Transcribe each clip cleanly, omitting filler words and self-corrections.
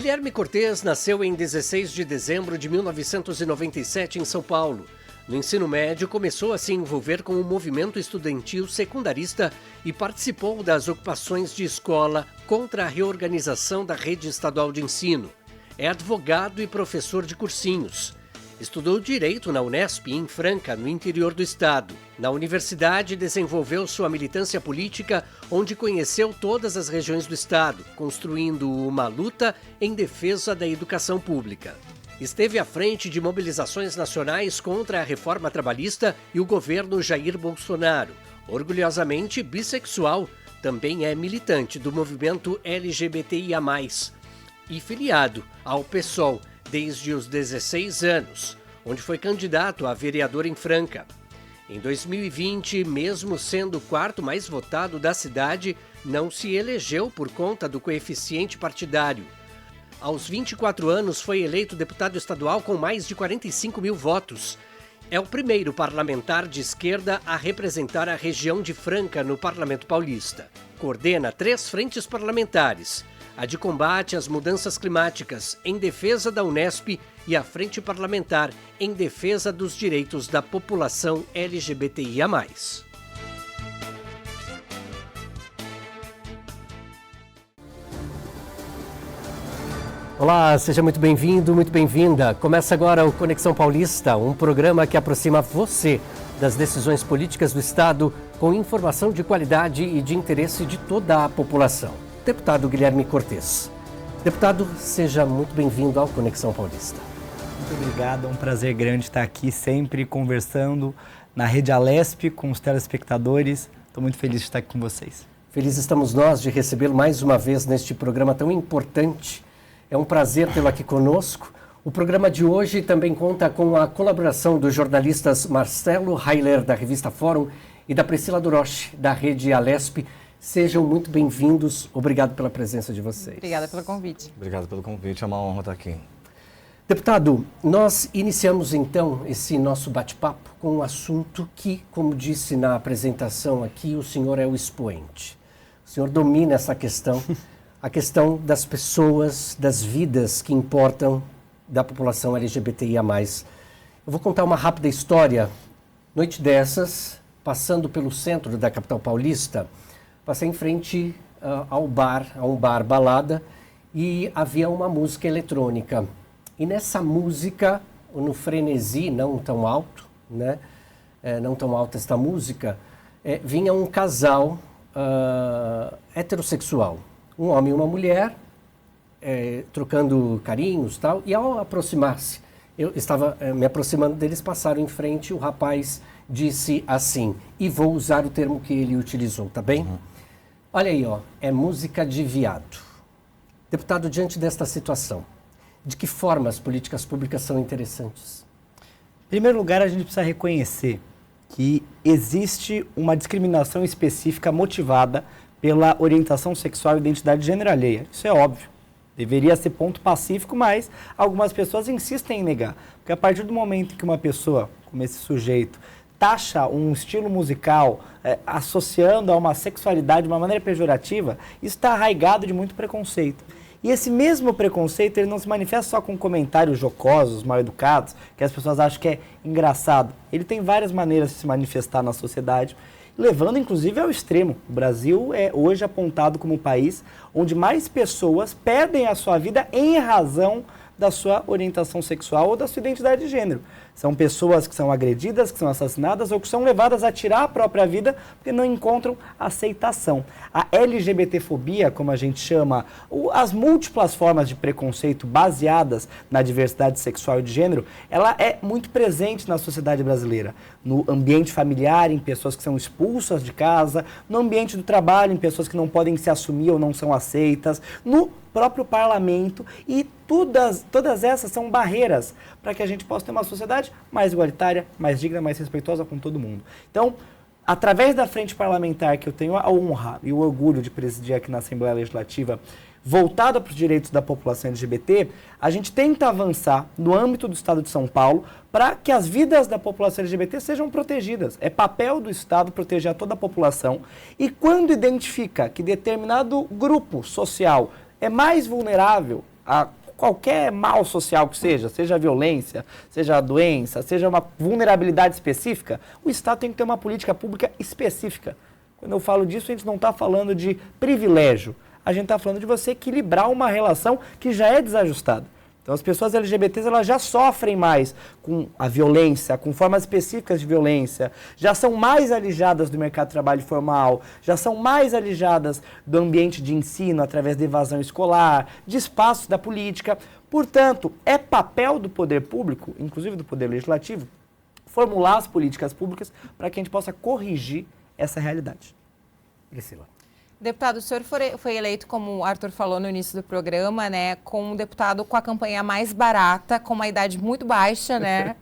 Guilherme Cortez nasceu em 16 de dezembro de 1997 em São Paulo. No ensino médio, começou a se envolver com o movimento estudantil secundarista e participou das ocupações de escola contra a reorganização da rede estadual de ensino. É advogado e professor de cursinhos. Estudou Direito na Unesp, em Franca, no interior do estado. Na universidade, desenvolveu sua militância política, onde conheceu todas as regiões do estado, construindo uma luta em defesa da educação pública. Esteve à frente de mobilizações nacionais contra a reforma trabalhista e o governo Jair Bolsonaro. Orgulhosamente bissexual, também é militante do movimento LGBTIA+, e filiado ao PSOL desde os 16 anos, onde foi candidato a vereador em Franca. Em 2020, mesmo sendo o quarto mais votado da cidade, não se elegeu por conta do coeficiente partidário. Aos 24 anos, foi eleito deputado estadual com mais de 45 mil votos. É o primeiro parlamentar de esquerda a representar a região de Franca no Parlamento Paulista. Coordena 3 frentes parlamentares: a de combate às mudanças climáticas, em defesa da Unesp, e a Frente Parlamentar em defesa dos direitos da população LGBTIA+. Olá, seja muito bem-vindo, muito bem-vinda. Começa agora o Conexão Paulista, um programa que aproxima você das decisões políticas do Estado com informação de qualidade e de interesse de toda a população. Deputado Guilherme Cortez. Deputado, seja muito bem-vindo ao Conexão Paulista. Muito obrigado, é um prazer grande estar aqui sempre conversando na Rede Alesp com os telespectadores. Estou muito feliz de estar aqui com vocês. Felizes estamos nós de recebê-lo mais uma vez neste programa tão importante. É um prazer tê-lo aqui conosco. O programa de hoje também conta com a colaboração dos jornalistas Marcelo Heiler, da revista Fórum, e da Priscila Duroche, da Rede Alesp. Sejam muito bem-vindos. Obrigado pela presença de vocês. Obrigada pelo convite. Obrigado pelo convite, é uma honra estar aqui. Deputado, nós iniciamos então esse nosso bate-papo com um assunto que, como disse na apresentação aqui, o senhor é o expoente. O senhor domina essa questão, a questão das pessoas, das vidas que importam da população LGBTIA+. Eu vou contar uma rápida história. Noite dessas, passando pelo centro da capital paulista, passei em frente a um bar balada, e havia uma música eletrônica. E nessa música, no frenesi, não tão alto, né? Não tão alta esta música, vinha um casal heterossexual. Um homem e uma mulher, trocando carinhos e tal, e ao aproximar-se, eu estava me aproximando deles, passaram em frente, o rapaz disse assim, e vou usar o termo que ele utilizou, tá bem? Uhum. Olha aí, ó, é música de viado. Deputado, diante desta situação, de que forma as políticas públicas são interessantes? Em primeiro lugar, a gente precisa reconhecer que existe uma discriminação específica motivada pela orientação sexual e identidade de gênero alheia. Isso é óbvio. Deveria ser ponto pacífico, mas algumas pessoas insistem em negar. Porque a partir do momento que uma pessoa, como esse sujeito, taxa um estilo musical associando a uma sexualidade de uma maneira pejorativa, isso está arraigado de muito preconceito. E esse mesmo preconceito, ele não se manifesta só com comentários jocosos, mal educados, que as pessoas acham que é engraçado. Ele tem várias maneiras de se manifestar na sociedade, levando inclusive ao extremo. O Brasil é hoje apontado como um país onde mais pessoas perdem a sua vida em razão da sua orientação sexual ou da sua identidade de gênero. São pessoas que são agredidas, que são assassinadas ou que são levadas a tirar a própria vida porque não encontram aceitação. A LGBTfobia, como a gente chama, as múltiplas formas de preconceito baseadas na diversidade sexual e de gênero, ela é muito presente na sociedade brasileira. No ambiente familiar, em pessoas que são expulsas de casa, no ambiente do trabalho, em pessoas que não podem se assumir ou não são aceitas, no próprio parlamento, e todas essas são barreiras para que a gente possa ter uma sociedade mais igualitária, mais digna, mais respeitosa com todo mundo. Então, através da frente parlamentar que eu tenho a honra e o orgulho de presidir aqui na Assembleia Legislativa, voltada para os direitos da população LGBT, a gente tenta avançar no âmbito do Estado de São Paulo para que as vidas da população LGBT sejam protegidas. É papel do Estado proteger a toda a população, e quando identifica que determinado grupo social é mais vulnerável a qualquer mal social que seja a violência, seja a doença, seja uma vulnerabilidade específica, o Estado tem que ter uma política pública específica. Quando eu falo disso, a gente não está falando de privilégio, a gente está falando de você equilibrar uma relação que já é desajustada. Então, as pessoas LGBTs elas já sofrem mais com a violência, com formas específicas de violência, já são mais alijadas do mercado de trabalho formal, já são mais alijadas do ambiente de ensino através da evasão escolar, de espaços da política. Portanto, é papel do poder público, inclusive do poder legislativo, formular as políticas públicas para que a gente possa corrigir essa realidade. Priscila. Deputado, o senhor foi eleito, como o Arthur falou no início do programa, né, com um deputado com a campanha mais barata, com uma idade muito baixa, né,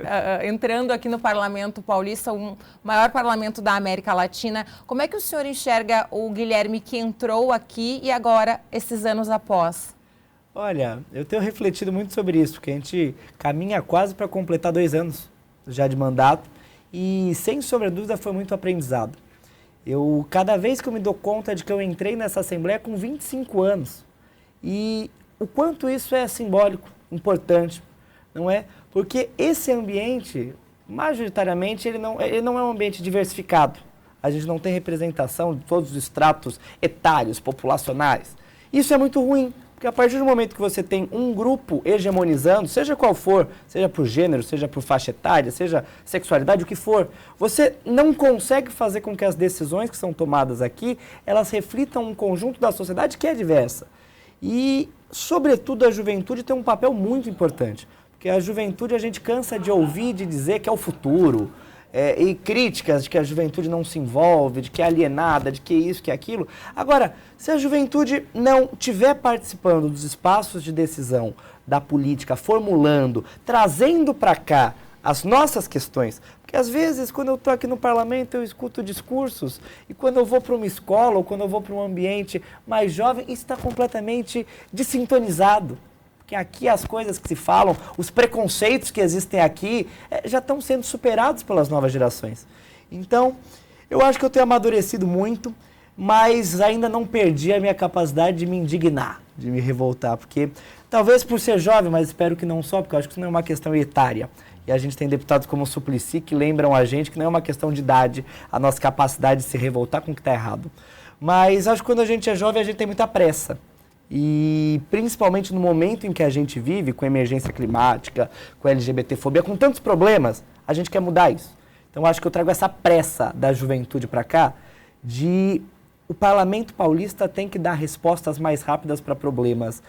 entrando aqui no Parlamento Paulista, o maior parlamento da América Latina. Como é que o senhor enxerga o Guilherme que entrou aqui e agora, esses anos após? Olha, eu tenho refletido muito sobre isso, porque a gente caminha quase para completar 2 anos já de mandato e, sem sombra de dúvida, foi muito aprendizado. Cada vez que eu me dou conta de que eu entrei nessa Assembleia com 25 anos. E o quanto isso é simbólico, importante, não é? Porque esse ambiente, majoritariamente, ele não é um ambiente diversificado. A gente não tem representação de todos os estratos etários, populacionais. Isso é muito ruim, porque a partir do momento que você tem um grupo hegemonizando, seja qual for, seja por gênero, seja por faixa etária, seja sexualidade, o que for, você não consegue fazer com que as decisões que são tomadas aqui, elas reflitam um conjunto da sociedade que é diversa. E, sobretudo, a juventude tem um papel muito importante, porque a juventude a gente cansa de ouvir, de dizer que é o futuro, e críticas de que a juventude não se envolve, de que é alienada, de que isso, que aquilo. Agora, se a juventude não estiver participando dos espaços de decisão da política, formulando, trazendo para cá as nossas questões, porque às vezes quando eu estou aqui no parlamento eu escuto discursos e quando eu vou para uma escola ou quando eu vou para um ambiente mais jovem, isso está completamente desintonizado. Que aqui as coisas que se falam, os preconceitos que existem aqui, já estão sendo superados pelas novas gerações. Então, eu acho que eu tenho amadurecido muito, mas ainda não perdi a minha capacidade de me indignar, de me revoltar, porque talvez por ser jovem, mas espero que não só, porque eu acho que isso não é uma questão etária. E a gente tem deputados como o Suplicy que lembram a gente que não é uma questão de idade, a nossa capacidade de se revoltar com o que está errado. Mas acho que quando a gente é jovem, a gente tem muita pressa. E principalmente no momento em que a gente vive, com emergência climática, com LGBTfobia, com tantos problemas, a gente quer mudar isso. Então acho que eu trago essa pressa da juventude para cá, de o Parlamento Paulista tem que dar respostas mais rápidas para problemas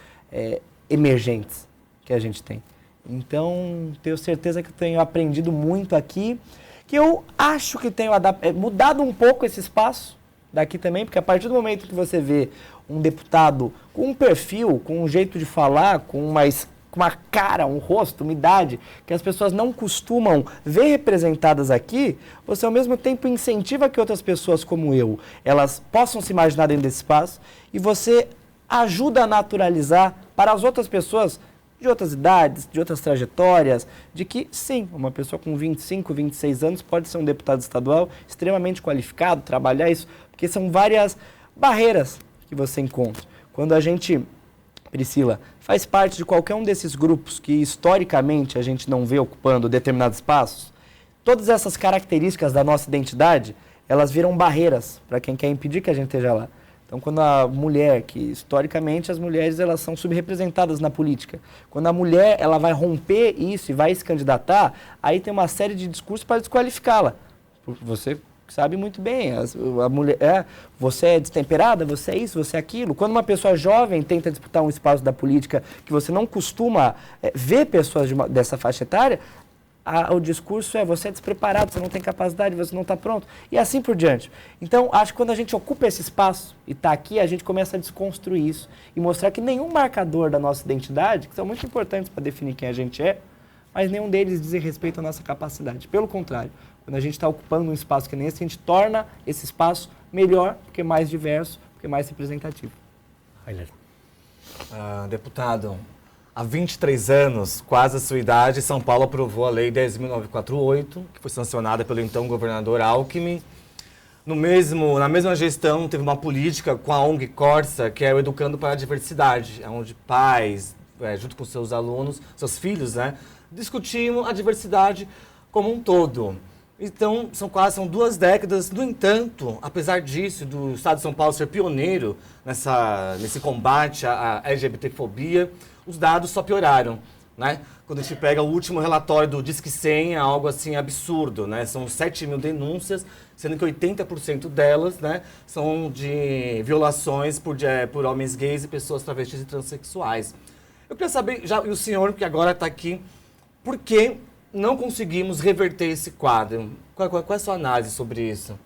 emergentes que a gente tem. Então tenho certeza que eu tenho aprendido muito aqui, que eu acho que tenho mudado um pouco esse espaço daqui também, porque a partir do momento que você vê um deputado com um perfil, com um jeito de falar, com uma cara, um rosto, uma idade, que as pessoas não costumam ver representadas aqui, você ao mesmo tempo incentiva que outras pessoas como eu, elas possam se imaginar dentro desse espaço e você ajuda a naturalizar para as outras pessoas de outras idades, de outras trajetórias, de que sim, uma pessoa com 25, 26 anos pode ser um deputado estadual extremamente qualificado, trabalhar isso, porque são várias barreiras que você encontra. Quando a gente, Priscila, faz parte de qualquer um desses grupos que historicamente a gente não vê ocupando determinados espaços, todas essas características da nossa identidade, elas viram barreiras para quem quer impedir que a gente esteja lá. Então, quando a mulher, que historicamente as mulheres elas são subrepresentadas na política, quando a mulher ela vai romper isso e vai se candidatar, aí tem uma série de discursos para desqualificá-la. Você sabe muito bem, a mulher, você é destemperada, você é isso, você é aquilo. Quando uma pessoa jovem tenta disputar um espaço da política que você não costuma ver pessoas dessa faixa etária, o discurso você é despreparado, você não tem capacidade, você não está pronto, e assim por diante. Então, acho que quando a gente ocupa esse espaço e está aqui, a gente começa a desconstruir isso e mostrar que nenhum marcador da nossa identidade, que são muito importantes para definir quem a gente é, mas nenhum deles diz respeito à nossa capacidade. Pelo contrário, quando a gente está ocupando um espaço que nem esse, a gente torna esse espaço melhor, porque mais diverso, porque mais representativo. Deputado, há 23 anos, quase a sua idade, São Paulo aprovou a Lei 10.948, que foi sancionada pelo então governador Alckmin. Na mesma gestão, teve uma política com a ONG Corsa, que é o Educando para a Diversidade, onde pais, junto com seus alunos, seus filhos, né, discutiam a diversidade como um todo. Então, são 2 décadas. No entanto, apesar disso, do Estado de São Paulo ser pioneiro nesse combate à LGBTfobia, os dados só pioraram, né? Quando a gente pega o último relatório do Disque 100, é algo assim absurdo, né? São 7 mil denúncias, sendo que 80% delas, né, são de violações por homens gays e pessoas travestis e transexuais. Eu queria saber, e o senhor, que agora está aqui, por que não conseguimos reverter esse quadro? Qual é a sua análise sobre isso?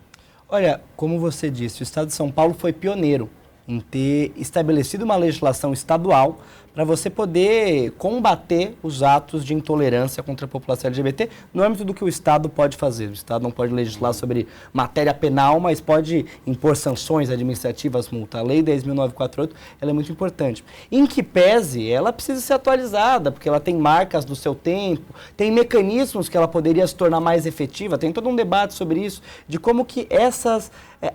Olha, como você disse, o Estado de São Paulo foi pioneiro em ter estabelecido uma legislação estadual para você poder combater os atos de intolerância contra a população LGBT no âmbito do que o Estado pode fazer. O Estado não pode legislar sobre matéria penal, mas pode impor sanções administrativas, multa. A Lei 10.948 ela é muito importante. Em que pese, ela precisa ser atualizada, porque ela tem marcas do seu tempo, tem mecanismos que ela poderia se tornar mais efetiva, tem todo um debate sobre isso, de como que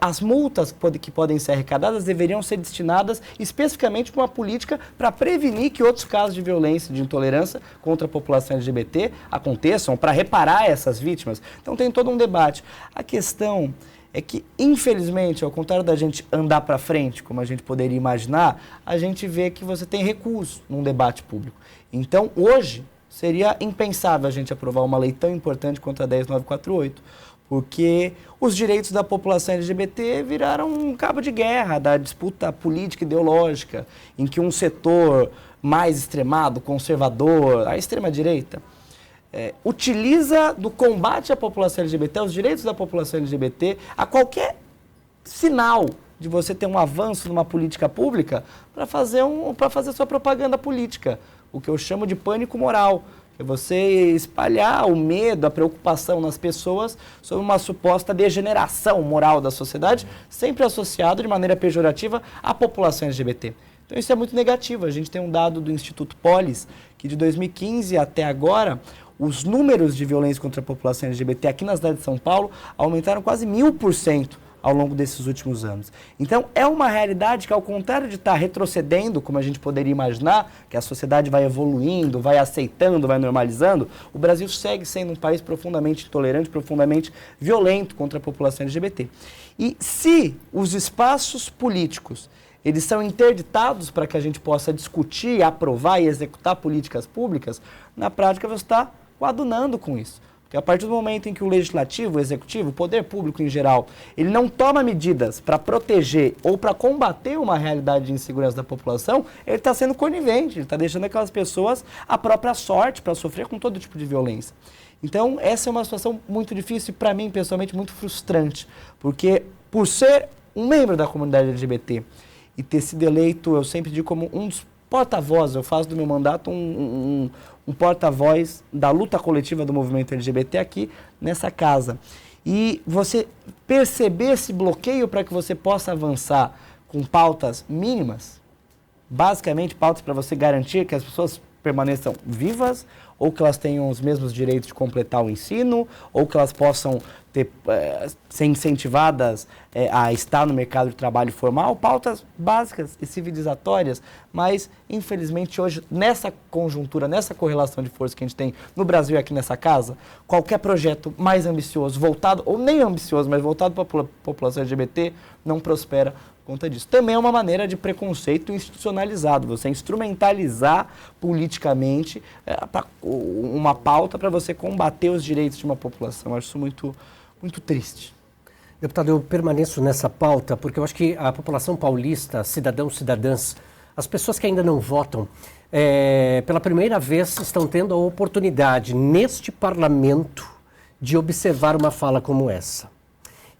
as multas que podem ser arrecadadas deveriam ser destinadas especificamente para uma política para prevenir que outros casos de violência e de intolerância contra a população LGBT aconteçam, para reparar essas vítimas. Então tem todo um debate. A questão é que, infelizmente, ao contrário da gente andar para frente, como a gente poderia imaginar, a gente vê que você tem recurso num debate público. Então, hoje, seria impensável a gente aprovar uma lei tão importante quanto a 10.948, porque os direitos da população LGBT viraram um cabo de guerra da disputa política e ideológica, em que um setor mais extremado, conservador, a extrema-direita, utiliza do combate à população LGBT, aos direitos da população LGBT, a qualquer sinal de você ter um avanço numa política pública para fazer sua propaganda política, o que eu chamo de pânico moral. É você espalhar o medo, a preocupação nas pessoas sobre uma suposta degeneração moral da sociedade, sempre associado de maneira pejorativa à população LGBT. Então isso é muito negativo. A gente tem um dado do Instituto Polis, que de 2015 até agora, os números de violência contra a população LGBT aqui na cidade de São Paulo aumentaram quase 1000% ao longo desses últimos anos. Então, é uma realidade que, ao contrário de estar retrocedendo, como a gente poderia imaginar, que a sociedade vai evoluindo, vai aceitando, vai normalizando, o Brasil segue sendo um país profundamente intolerante, profundamente violento contra a população LGBT. E se os espaços políticos eles são interditados para que a gente possa discutir, aprovar e executar políticas públicas, na prática você está coadunando com isso. Porque a partir do momento em que o legislativo, o executivo, o poder público em geral, ele não toma medidas para proteger ou para combater uma realidade de insegurança da população, ele está sendo conivente, ele está deixando aquelas pessoas à própria sorte para sofrer com todo tipo de violência. Então, essa é uma situação muito difícil e, para mim, pessoalmente, muito frustrante. Porque, por ser um membro da comunidade LGBT e ter sido eleito, eu sempre digo, como um dos porta-voz, eu faço do meu mandato um porta-voz da luta coletiva do movimento LGBT aqui nessa casa. E você perceber esse bloqueio para que você possa avançar com pautas mínimas, basicamente pautas para você garantir que as pessoas permaneçam vivas, ou que elas tenham os mesmos direitos de completar o ensino, ou que elas possam ser incentivadas a estar no mercado de trabalho formal, pautas básicas e civilizatórias, mas infelizmente hoje, nessa conjuntura, nessa correlação de força que a gente tem no Brasil e aqui nessa casa, qualquer projeto mais ambicioso, voltado, ou nem ambicioso, mas voltado para a população LGBT, não prospera por conta disso. Também é uma maneira de preconceito institucionalizado, você instrumentalizar politicamente uma pauta para você combater os direitos de uma população. Eu acho isso muito triste. Deputado, eu permaneço nessa pauta porque eu acho que a população paulista, cidadãos, cidadãs, as pessoas que ainda não votam, pela primeira vez estão tendo a oportunidade neste parlamento de observar uma fala como essa.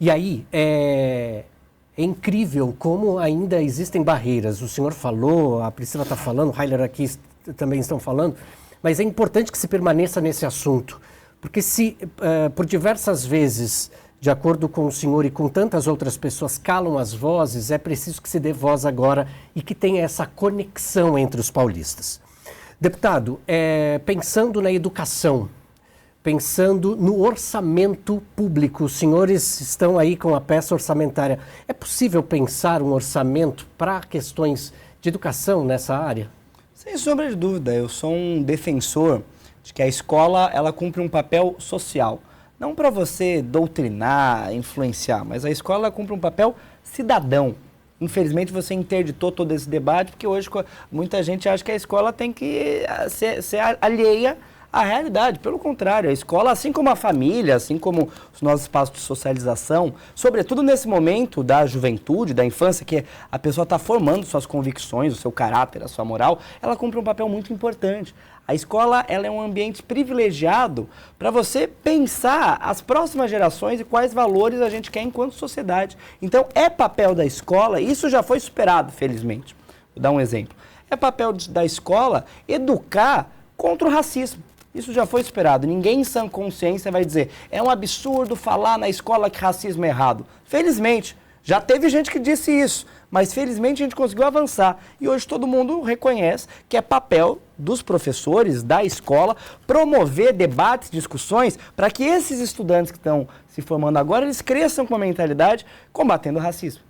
E aí, é incrível como ainda existem barreiras. O senhor falou, a Priscila está falando, o Heiler aqui também estão falando, mas é importante que se permaneça nesse assunto, porque se por diversas vezes, de acordo com o senhor e com tantas outras pessoas, calam as vozes, é preciso que se dê voz agora e que tenha essa conexão entre os paulistas. Deputado, pensando na educação, pensando no orçamento público, os senhores estão aí com a peça orçamentária. É possível pensar um orçamento para questões de educação nessa área? Sem sombra de dúvida, eu sou um defensor de que a escola ela cumpre um papel social. Não para você doutrinar, influenciar, mas a escola cumpre um papel cidadão. Infelizmente você interditou todo esse debate, porque hoje muita gente acha que a escola tem que ser alheia à realidade. Pelo contrário, a escola, assim como a família, assim como os nossos espaços de socialização, sobretudo nesse momento da juventude, da infância, que a pessoa está formando suas convicções, o seu caráter, a sua moral, ela cumpre um papel muito importante. A escola ela é um ambiente privilegiado para você pensar as próximas gerações e quais valores a gente quer enquanto sociedade. Então, é papel da escola, isso já foi superado, felizmente. Vou dar um exemplo. É papel da escola educar contra o racismo. Isso já foi superado. Ninguém em sã consciência vai dizer é um absurdo falar na escola que racismo é errado. Felizmente, já teve gente que disse isso, mas felizmente a gente conseguiu avançar. E hoje todo mundo reconhece que é papel dos professores, da escola, promover debates, discussões, para que esses estudantes que estão se formando agora, eles cresçam com a mentalidade combatendo o racismo,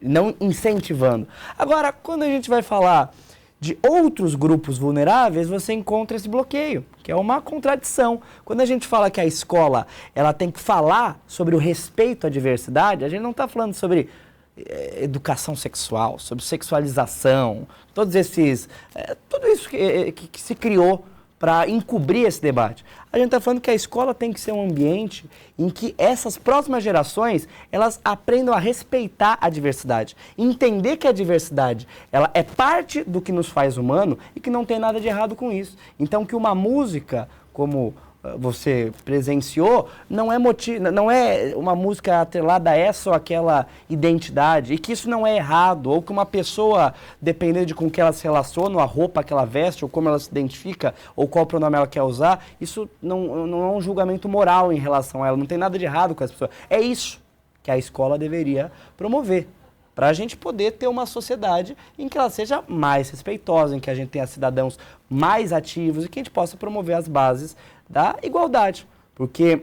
não incentivando. Agora, quando a gente vai falar de outros grupos vulneráveis, você encontra esse bloqueio, que é uma contradição. Quando a gente fala que a escola ela tem que falar sobre o respeito à diversidade, a gente não está falando sobre educação sexual, sobre sexualização, tudo isso que se criou para encobrir esse debate. A gente está falando que a escola tem que ser um ambiente em que essas próximas gerações, elas aprendam a respeitar a diversidade, entender que a diversidade, ela é parte do que nos faz humano e que não tem nada de errado com isso. Então que uma música, como você presenciou, não é uma música atrelada a essa ou aquela identidade, e que isso não é errado, ou que uma pessoa, dependendo de com que ela se relaciona, a roupa que ela veste, ou como ela se identifica, ou qual pronome ela quer usar, isso não é um julgamento moral em relação a ela, não tem nada de errado com essa pessoa. É isso que a escola deveria promover, para a gente poder ter uma sociedade em que ela seja mais respeitosa, em que a gente tenha cidadãos mais ativos e que a gente possa promover as bases da igualdade, porque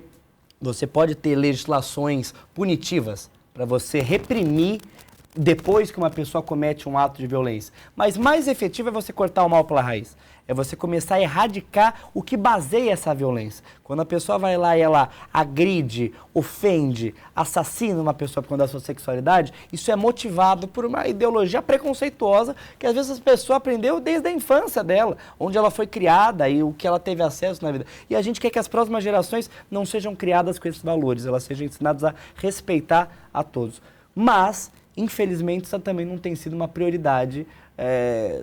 você pode ter legislações punitivas para você reprimir depois que uma pessoa comete um ato de violência, mas mais efetivo é você cortar o mal pela raiz, é você começar a erradicar o que baseia essa violência. Quando a pessoa vai lá e ela agride, ofende, assassina uma pessoa por conta da sua sexualidade, isso é motivado por uma ideologia preconceituosa que às vezes a pessoa aprendeu desde a infância dela, onde ela foi criada e o que ela teve acesso na vida. E a gente quer que as próximas gerações não sejam criadas com esses valores, elas sejam ensinadas a respeitar a todos. Mas, infelizmente, isso também não tem sido uma prioridade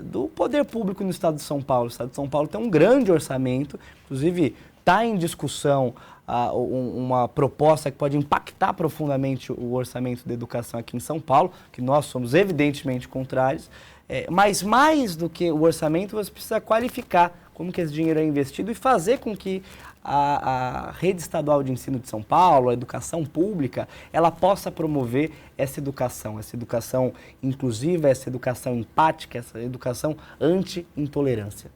do poder público no estado de São Paulo. O estado de São Paulo tem um grande orçamento, inclusive está em discussão uma proposta que pode impactar profundamente o orçamento da educação aqui em São Paulo, que nós somos evidentemente contrários, mas mais do que o orçamento, você precisa qualificar como que esse dinheiro é investido e fazer com que a rede estadual de ensino de São Paulo, a educação pública, ela possa promover essa educação inclusiva, essa educação empática, essa educação anti-intolerância.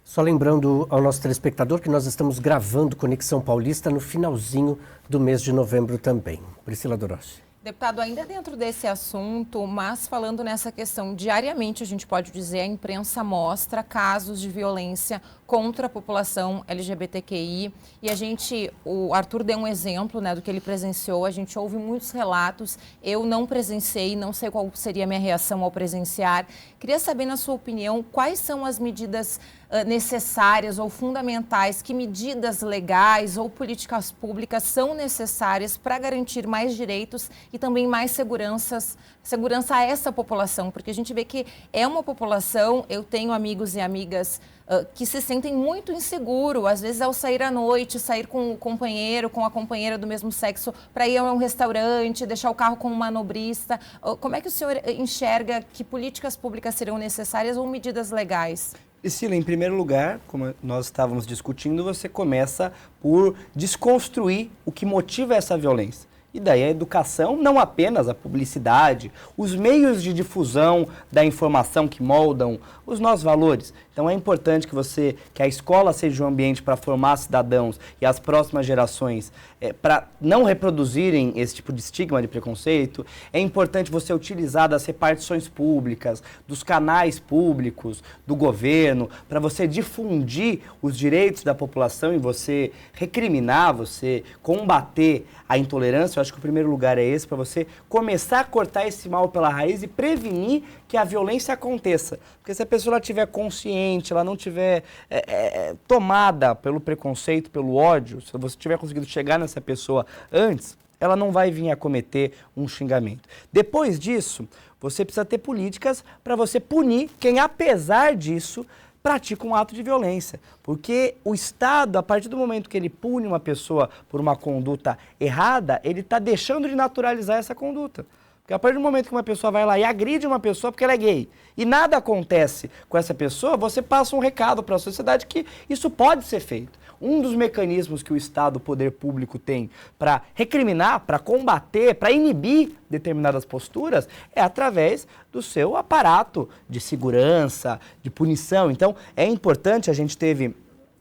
Só lembrando ao nosso telespectador que nós estamos gravando Conexão Paulista no finalzinho do mês de novembro também. Priscila Dorossi. Deputado, ainda dentro desse assunto, mas falando nessa questão, diariamente a gente pode dizer, a imprensa mostra casos de violência contra a população LGBTQI e o Arthur deu um exemplo, né, do que ele presenciou, a gente ouve muitos relatos, eu não presenciei, não sei qual seria a minha reação ao presenciar. Queria saber, na sua opinião, quais são as medidas necessárias ou fundamentais, que medidas legais ou políticas públicas são necessárias para garantir mais direitos e também mais segurança a essa população, porque a gente vê que é uma população, eu tenho amigos e amigas que se sentem muito inseguros, às vezes ao sair à noite, sair com o companheiro, com a companheira do mesmo sexo, para ir a um restaurante, deixar o carro com um manobrista. Como é que o senhor enxerga que políticas públicas serão necessárias ou medidas legais? Priscila, em primeiro lugar, como nós estávamos discutindo, você começa por desconstruir o que motiva essa violência. E daí a educação, não apenas a publicidade, os meios de difusão da informação que moldam os nossos valores. Então é importante que a escola seja um ambiente para formar cidadãos e as próximas gerações para não reproduzirem esse tipo de estigma de preconceito. É importante você utilizar das repartições públicas, dos canais públicos, do governo, para você difundir os direitos da população e você recriminar, você combater a intolerância. Eu acho que o primeiro lugar é esse, para você começar a cortar esse mal pela raiz e prevenir que a violência aconteça. Porque se a pessoa estiver consciente, ela não estiver tomada pelo preconceito, pelo ódio, se você tiver conseguido chegar nessa pessoa antes, ela não vai vir a cometer um xingamento. Depois disso, você precisa ter políticas para você punir quem, apesar disso, pratica um ato de violência. Porque o Estado, a partir do momento que ele pune uma pessoa por uma conduta errada, ele está deixando de naturalizar essa conduta. Porque a partir do momento que uma pessoa vai lá e agride uma pessoa porque ela é gay e nada acontece com essa pessoa, você passa um recado para a sociedade que isso pode ser feito. Um dos mecanismos que o Estado, o poder público tem para recriminar, para combater, para inibir determinadas posturas é através do seu aparato de segurança, de punição. Então, é importante, a gente teve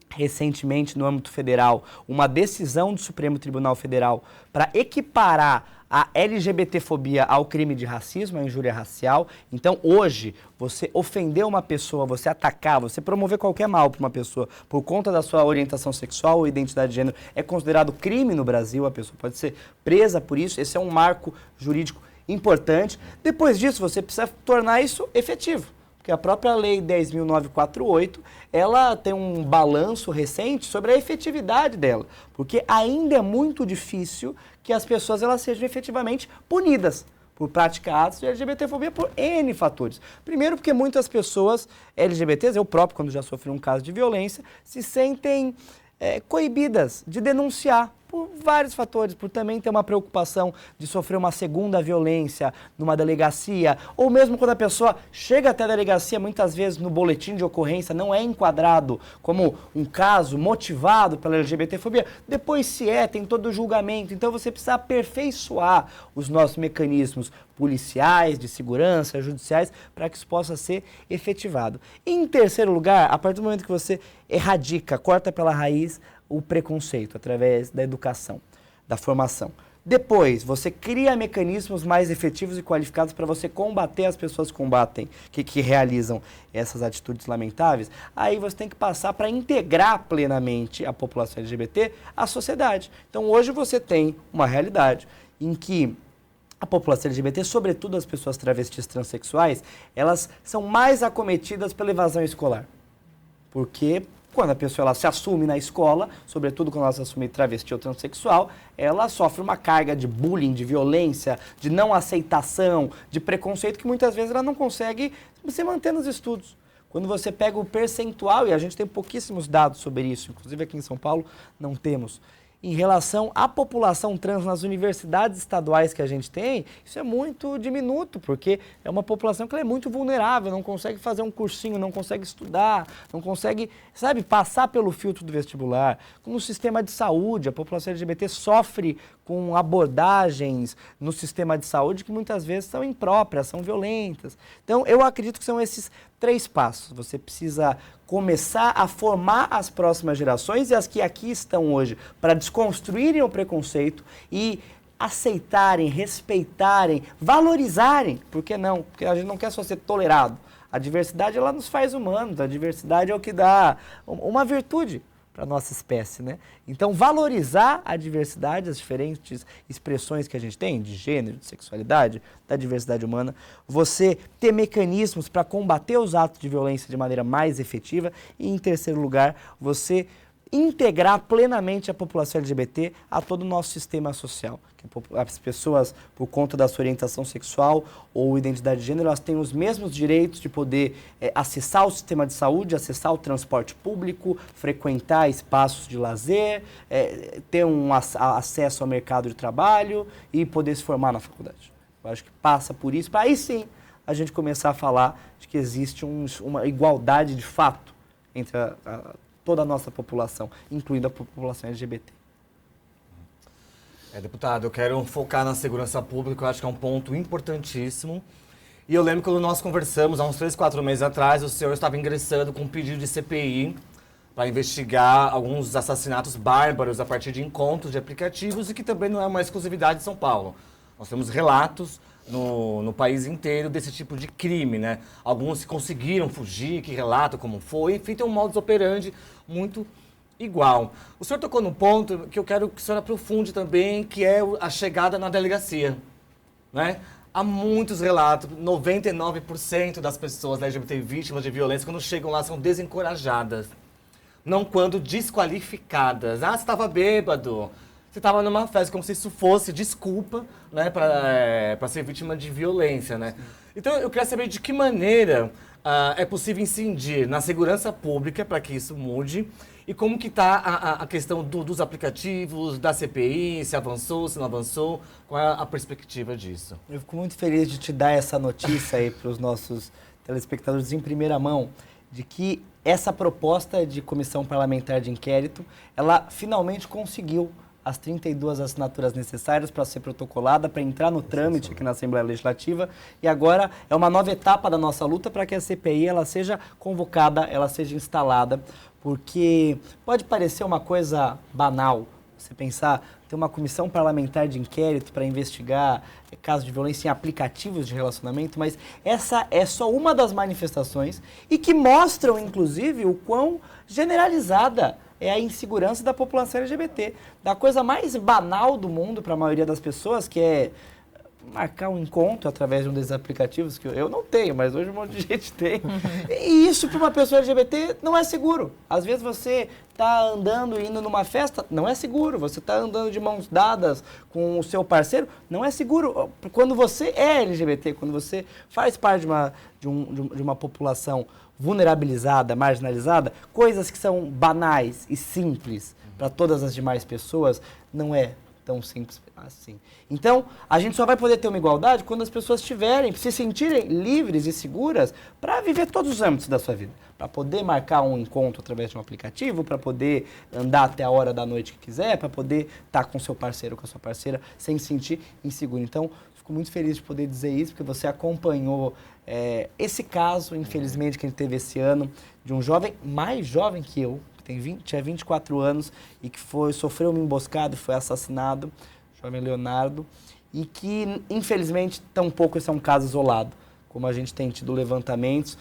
recentemente no âmbito federal uma decisão do Supremo Tribunal Federal para equiparar a LGBTfobia ao crime de racismo, a injúria racial. Então, hoje, você ofender uma pessoa, você atacar, você promover qualquer mal para uma pessoa por conta da sua orientação sexual ou identidade de gênero é considerado crime no Brasil, a pessoa pode ser presa por isso. Esse é um marco jurídico importante. Depois disso, você precisa tornar isso efetivo. Porque a própria Lei 10.948, ela tem um balanço recente sobre a efetividade dela. Porque ainda é muito difícil que as pessoas elas sejam efetivamente punidas por praticar atos de LGBTfobia por N fatores. Primeiro porque muitas pessoas LGBTs, eu próprio quando já sofri um caso de violência, se sentem coibidas de denunciar por vários fatores, por também ter uma preocupação de sofrer uma segunda violência numa delegacia, ou mesmo quando a pessoa chega até a delegacia, muitas vezes no boletim de ocorrência não é enquadrado como um caso motivado pela LGBTfobia, depois se tem todo o julgamento. Então você precisa aperfeiçoar os nossos mecanismos policiais, de segurança, judiciais, para que isso possa ser efetivado. Em terceiro lugar, a partir do momento que você erradica, corta pela raiz o preconceito através da educação, da formação. Depois, você cria mecanismos mais efetivos e qualificados para você combater as pessoas que realizam essas atitudes lamentáveis. Aí você tem que passar para integrar plenamente a população LGBT à sociedade. Então, hoje você tem uma realidade em que a população LGBT, sobretudo as pessoas travestis transexuais, elas são mais acometidas pela evasão escolar. Porque quando a pessoa ela se assume na escola, sobretudo quando ela se assume travesti ou transexual, ela sofre uma carga de bullying, de violência, de não aceitação, de preconceito que muitas vezes ela não consegue se manter nos estudos. Quando você pega o percentual, e a gente tem pouquíssimos dados sobre isso, inclusive aqui em São Paulo não temos, em relação à população trans nas universidades estaduais que a gente tem, isso é muito diminuto, porque é uma população que é muito vulnerável, não consegue fazer um cursinho, não consegue estudar, não consegue, passar pelo filtro do vestibular. Como o sistema de saúde, a população LGBT sofre com abordagens no sistema de saúde que muitas vezes são impróprias, são violentas. Então, eu acredito que são esses 3 passos. Você precisa começar a formar as próximas gerações e as que aqui estão hoje para desconstruírem o preconceito e aceitarem, respeitarem, valorizarem. Por que não? Porque a gente não quer só ser tolerado. A diversidade, ela nos faz humanos. A diversidade é o que dá uma virtude para a nossa espécie, né? Então, valorizar a diversidade, as diferentes expressões que a gente tem, de gênero, de sexualidade, da diversidade humana, você ter mecanismos para combater os atos de violência de maneira mais efetiva e, em terceiro lugar, você integrar plenamente a população LGBT a todo o nosso sistema social. As pessoas, por conta da sua orientação sexual ou identidade de gênero, elas têm os mesmos direitos de poder acessar o sistema de saúde, acessar o transporte público, frequentar espaços de lazer, ter um acesso ao mercado de trabalho e poder se formar na faculdade. Eu acho que passa por isso, para aí sim a gente começar a falar de que existe uma igualdade de fato entre toda a nossa população, incluindo a população LGBT. Deputado, eu quero focar na segurança pública, eu acho que é um ponto importantíssimo. E eu lembro que quando nós conversamos, há uns 3, 4 meses atrás, o senhor estava ingressando com um pedido de CPI para investigar alguns assassinatos bárbaros a partir de encontros de aplicativos e que também não é uma exclusividade de São Paulo. Nós temos relatos no país inteiro desse tipo de crime, né? Alguns conseguiram fugir, que relatam como foi, enfim, tem um modus operandi muito igual. O senhor tocou num ponto que eu quero que o senhor aprofunde também, que é a chegada na delegacia, né? Há muitos relatos, 99% das pessoas LGBT vítimas de violência, quando chegam lá, são desencorajadas. Não quando desqualificadas. Ah, você estava bêbado, você estava numa festa, como se isso fosse desculpa, né, para ser vítima de violência, né? Então, eu queria saber de que maneira é possível incidir na segurança pública para que isso mude e como que está a questão dos aplicativos, da CPI, se avançou, se não avançou, qual é a perspectiva disso? Eu fico muito feliz de te dar essa notícia aí para os nossos telespectadores em primeira mão, de que essa proposta de comissão parlamentar de inquérito, ela finalmente conseguiu as 32 assinaturas necessárias para ser protocolada, para entrar no trâmite aqui na Assembleia Legislativa. E agora é uma nova etapa da nossa luta para que a CPI ela seja convocada, ela seja instalada, porque pode parecer uma coisa banal você pensar, ter uma comissão parlamentar de inquérito para investigar casos de violência em aplicativos de relacionamento, mas essa é só uma das manifestações e que mostram, inclusive, o quão generalizada é a insegurança da população LGBT. Da coisa mais banal do mundo para a maioria das pessoas, que é marcar um encontro através de um desses aplicativos, que eu não tenho, mas hoje um monte de gente tem. E isso para uma pessoa LGBT não é seguro. Às vezes você está andando e indo numa festa, não é seguro. Você está andando de mãos dadas com o seu parceiro, não é seguro. Quando você é LGBT, quando você faz parte de uma população vulnerabilizada, marginalizada, coisas que são banais e simples para todas as demais pessoas, não é tão simples assim. Então, a gente só vai poder ter uma igualdade quando as pessoas se sentirem livres e seguras para viver todos os âmbitos da sua vida. Para poder marcar um encontro através de um aplicativo, para poder andar até a hora da noite que quiser, para poder estar com seu parceiro ou com a sua parceira sem se sentir inseguro. Então, fico muito feliz de poder dizer isso, porque você acompanhou esse caso, infelizmente, que a gente teve esse ano, de um jovem mais jovem que eu, tinha 24 anos e que sofreu uma emboscada e foi assassinado, jovem Leonardo, e que, infelizmente, tampouco esse é um caso isolado. Como a gente tem tido levantamentos,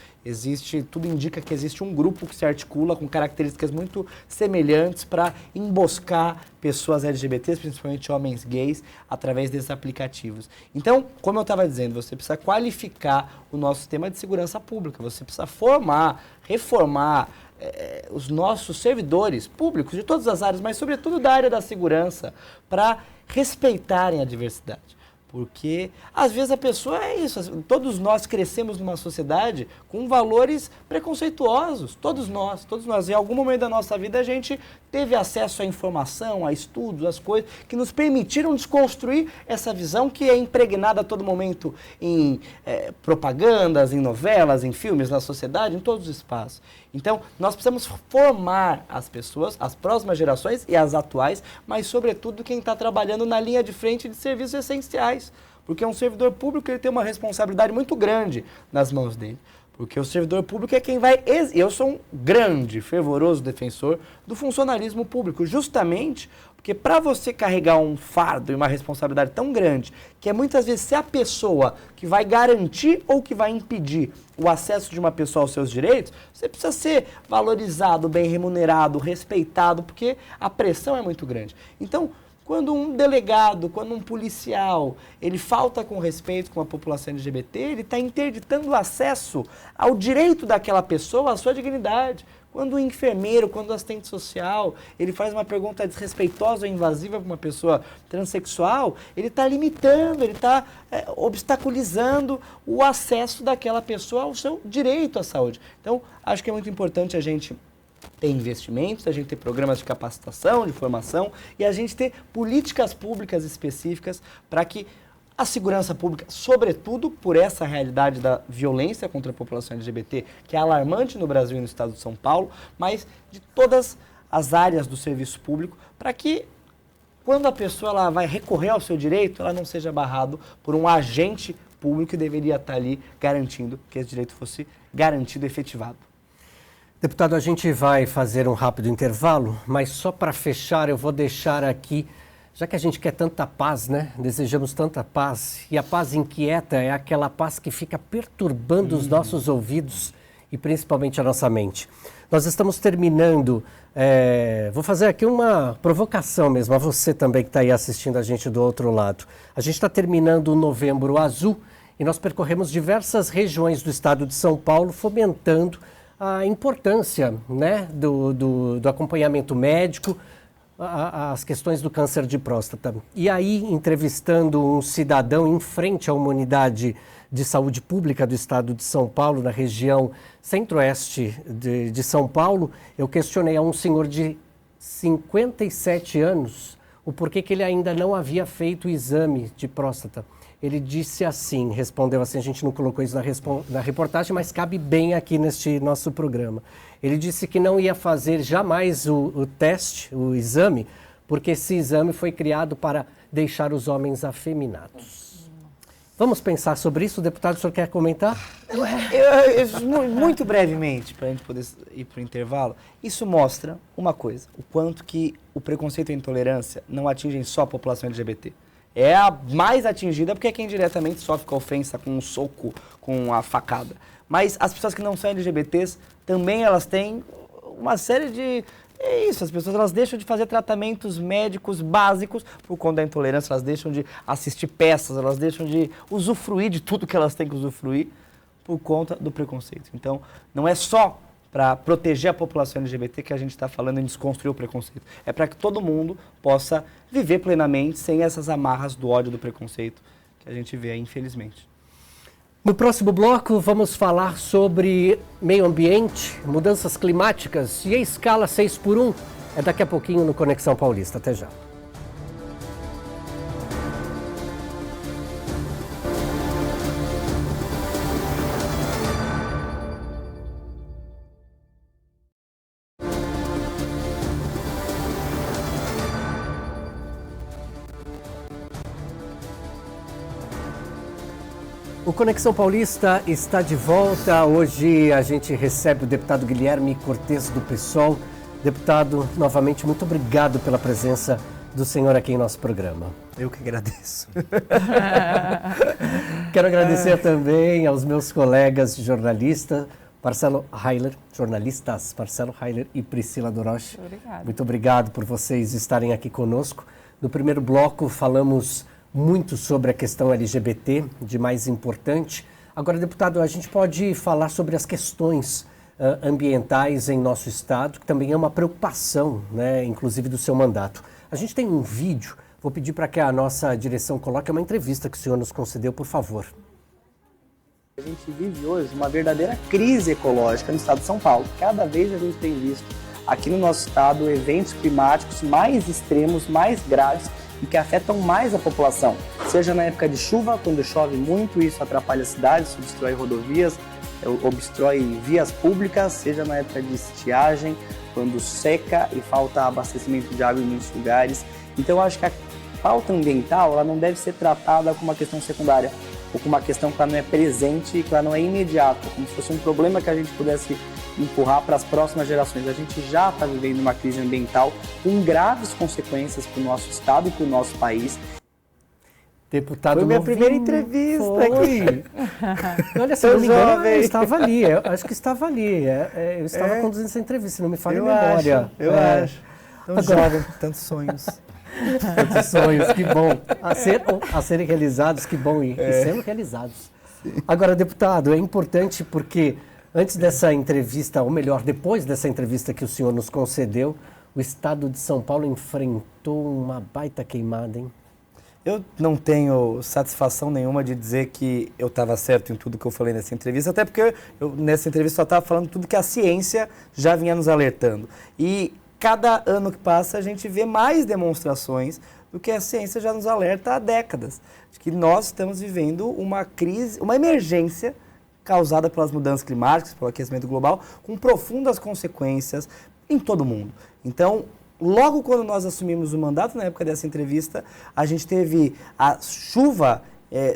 tudo indica que existe um grupo que se articula com características muito semelhantes para emboscar pessoas LGBTs, principalmente homens gays, através desses aplicativos. Então, como eu estava dizendo, você precisa qualificar o nosso sistema de segurança pública, você precisa reformar os nossos servidores públicos de todas as áreas, mas sobretudo da área da segurança, para respeitarem a diversidade. Porque, às vezes, a pessoa é isso. Todos nós crescemos numa sociedade com valores preconceituosos. Todos nós. Em algum momento da nossa vida, a gente teve acesso à informação, a estudos, às coisas que nos permitiram desconstruir essa visão que é impregnada a todo momento em propagandas, em novelas, em filmes, na sociedade, em todos os espaços. Então, nós precisamos formar as pessoas, as próximas gerações e as atuais, mas, sobretudo, quem está trabalhando na linha de frente de serviços essenciais. Porque um servidor público ele tem uma responsabilidade muito grande nas mãos dele. Porque o servidor público é quem vai... Eu sou um grande, fervoroso defensor do funcionalismo público, justamente porque para você carregar um fardo e uma responsabilidade tão grande, que é muitas vezes ser a pessoa que vai garantir ou que vai impedir o acesso de uma pessoa aos seus direitos, você precisa ser valorizado, bem remunerado, respeitado, porque a pressão é muito grande. Então, quando um delegado, quando um policial, ele falta com respeito com a população LGBT, ele está interditando o acesso ao direito daquela pessoa, à sua dignidade. Quando o enfermeiro, quando o assistente social, ele faz uma pergunta desrespeitosa ou invasiva para uma pessoa transexual, ele está limitando, ele está obstaculizando o acesso daquela pessoa ao seu direito à saúde. Então, acho que é muito importante a gente ter investimentos, a gente ter programas de capacitação, de formação e a gente ter políticas públicas específicas para que a segurança pública, sobretudo por essa realidade da violência contra a população LGBT, que é alarmante no Brasil e no estado de São Paulo, mas de todas as áreas do serviço público, para que quando a pessoa ela vai recorrer ao seu direito, ela não seja barrado por um agente público que deveria estar ali garantindo que esse direito fosse garantido e efetivado. Deputado, a gente vai fazer um rápido intervalo, mas só para fechar eu vou deixar aqui, já que a gente quer tanta paz, né? Desejamos tanta paz, e a paz inquieta é aquela paz que fica perturbando os nossos ouvidos e principalmente a nossa mente. Nós estamos terminando, vou fazer aqui uma provocação mesmo, a você também que está aí assistindo a gente do outro lado. A gente está terminando o Novembro Azul e nós percorremos diversas regiões do estado de São Paulo, fomentando a importância, né, do acompanhamento médico, as questões do câncer de próstata. E aí, entrevistando um cidadão em frente a uma unidade de saúde pública do estado de São Paulo, na região centro-oeste de São Paulo, eu questionei a um senhor de 57 anos o porquê que ele ainda não havia feito o exame de próstata. Ele disse assim, respondeu assim, a gente não colocou isso na reportagem, mas cabe bem aqui neste nosso programa. Ele disse que não ia fazer jamais o teste, o exame, porque esse exame foi criado para deixar os homens afeminados. Vamos pensar sobre isso, deputado, o senhor quer comentar? Muito brevemente, para a gente poder ir para o intervalo, isso mostra uma coisa, o quanto que o preconceito e a intolerância não atingem só a população LGBT. É a mais atingida porque é quem diretamente sofre com a ofensa, com um soco, com a facada. Mas as pessoas que não são LGBTs, também elas têm uma série de... É isso, as pessoas elas deixam de fazer tratamentos médicos básicos por conta da intolerância, elas deixam de assistir peças, elas deixam de usufruir de tudo que elas têm que usufruir por conta do preconceito. Então, não é só para proteger a população LGBT que a gente está falando em desconstruir o preconceito. É para que todo mundo possa viver plenamente sem essas amarras do ódio, do preconceito que a gente vê aí, infelizmente. No próximo bloco, vamos falar sobre meio ambiente, mudanças climáticas e a escala 6x1. É daqui a pouquinho no Conexão Paulista. Até já. O Conexão Paulista está de volta. Hoje a gente recebe o deputado Guilherme Cortes do PSOL. Deputado, novamente, muito obrigado pela presença do senhor aqui em nosso programa. Eu que agradeço. Quero agradecer também aos meus colegas jornalistas, Marcelo Heiler, jornalistas Marcelo Heiler e Priscila Doroche. Obrigada. Muito obrigado por vocês estarem aqui conosco. No primeiro bloco falamos muito sobre a questão LGBT, de mais importante. Agora, deputado, a gente pode falar sobre as questões ambientais em nosso estado, que também é uma preocupação, né, inclusive do seu mandato. A gente tem um vídeo, vou pedir para que a nossa direção coloque uma entrevista que o senhor nos concedeu, por favor. A gente vive hoje uma verdadeira crise ecológica no estado de São Paulo. Cada vez a gente tem visto aqui no nosso estado eventos climáticos mais extremos, mais graves, e que afetam mais a população, seja na época de chuva, quando chove muito, isso atrapalha as cidades, obstrói rodovias, obstrói vias públicas, seja na época de estiagem, quando seca e falta abastecimento de água em muitos lugares. Então eu acho que a pauta ambiental ela não deve ser tratada como uma questão secundária, ou como uma questão que ela não é presente e que ela não é imediata, como se fosse um problema que a gente pudesse empurrar para as próximas gerações. A gente já está vivendo uma crise ambiental com graves consequências para o nosso estado e para o nosso país. Deputado Foi minha novinho, primeira entrevista aqui. Olha, se não me engano, eu estava ali. Eu acho que estava ali. Eu estava conduzindo essa entrevista, se não me falha a memória. Eu acho. Tão Agora, jovem, tantos sonhos. Tantos sonhos, que bom. A serem realizados, que bom. E sendo realizados. Sim. Agora, deputado, é importante porque antes dessa entrevista, ou melhor, depois dessa entrevista que o senhor nos concedeu, o estado de São Paulo enfrentou uma baita queimada, hein? Eu não tenho satisfação nenhuma de dizer que eu estava certo em tudo que eu falei nessa entrevista, até porque eu nessa entrevista só estava falando tudo que a ciência já vinha nos alertando. E cada ano que passa a gente vê mais demonstrações do que a ciência já nos alerta há décadas, de que nós estamos vivendo uma crise, uma emergência causada pelas mudanças climáticas, pelo aquecimento global, com profundas consequências em todo o mundo. Então, logo quando nós assumimos o mandato, na época dessa entrevista, a gente teve a chuva,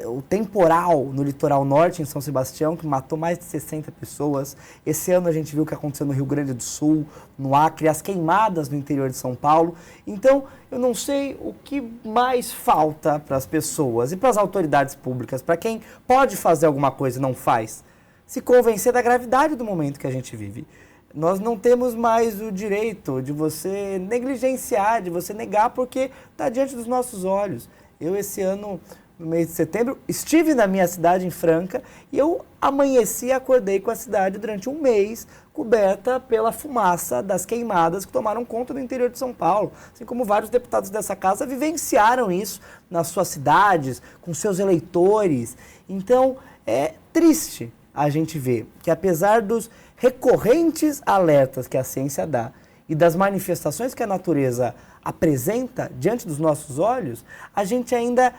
o temporal no litoral norte, em São Sebastião, que matou mais de 60 pessoas. Esse ano a gente viu o que aconteceu no Rio Grande do Sul, no Acre, as queimadas no interior de São Paulo. Então, eu não sei o que mais falta para as pessoas e para as autoridades públicas, para quem pode fazer alguma coisa e não faz, se convencer da gravidade do momento que a gente vive. Nós não temos mais o direito de você negligenciar, de você negar, porque está diante dos nossos olhos. Eu, esse ano, no mês de setembro, estive na minha cidade, em Franca, e eu amanheci e acordei com a cidade durante um mês, coberta pela fumaça das queimadas que tomaram conta do interior de São Paulo. Assim como vários deputados dessa casa vivenciaram isso nas suas cidades, com seus eleitores. Então, é triste a gente ver que, apesar dos recorrentes alertas que a ciência dá e das manifestações que a natureza apresenta diante dos nossos olhos, a gente ainda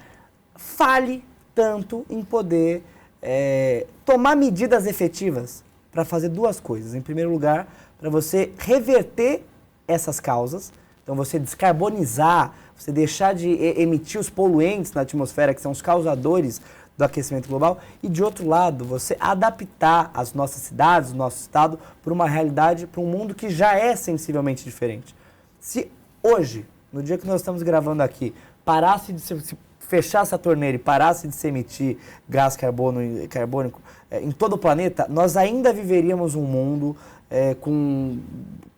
fale tanto em poder tomar medidas efetivas para fazer duas coisas. Em primeiro lugar, para você reverter essas causas, então você descarbonizar, você deixar de emitir os poluentes na atmosfera, que são os causadores do aquecimento global, e de outro lado, você adaptar as nossas cidades, o nosso estado, para uma realidade, para um mundo que já é sensivelmente diferente. Se hoje, no dia que nós estamos gravando aqui, se fechasse a torneira e parasse de se emitir gás carbônico em todo o planeta, nós ainda viveríamos um mundo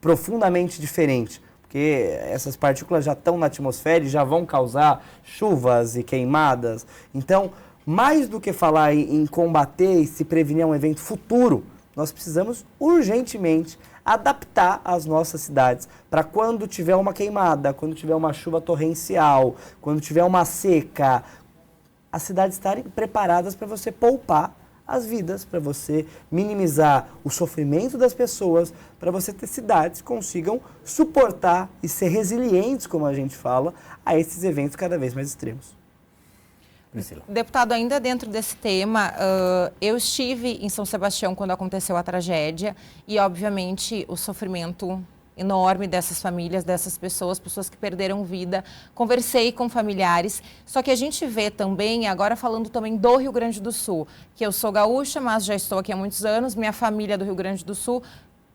profundamente diferente, porque essas partículas já estão na atmosfera e já vão causar chuvas e queimadas. Então, mais do que falar em combater e se prevenir um evento futuro, nós precisamos urgentemente adaptar as nossas cidades para quando tiver uma queimada, quando tiver uma chuva torrencial, quando tiver uma seca, as cidades estarem preparadas para você poupar as vidas, para você minimizar o sofrimento das pessoas, para você ter cidades que consigam suportar e ser resilientes, como a gente fala, a esses eventos cada vez mais extremos. Priscila. Deputado, ainda dentro desse tema, eu estive em São Sebastião quando aconteceu a tragédia e, obviamente, o sofrimento enorme dessas famílias, dessas pessoas que perderam vida. Conversei com familiares, só que a gente vê também, agora falando também do Rio Grande do Sul, que eu sou gaúcha, mas já estou aqui há muitos anos, minha família é do Rio Grande do Sul,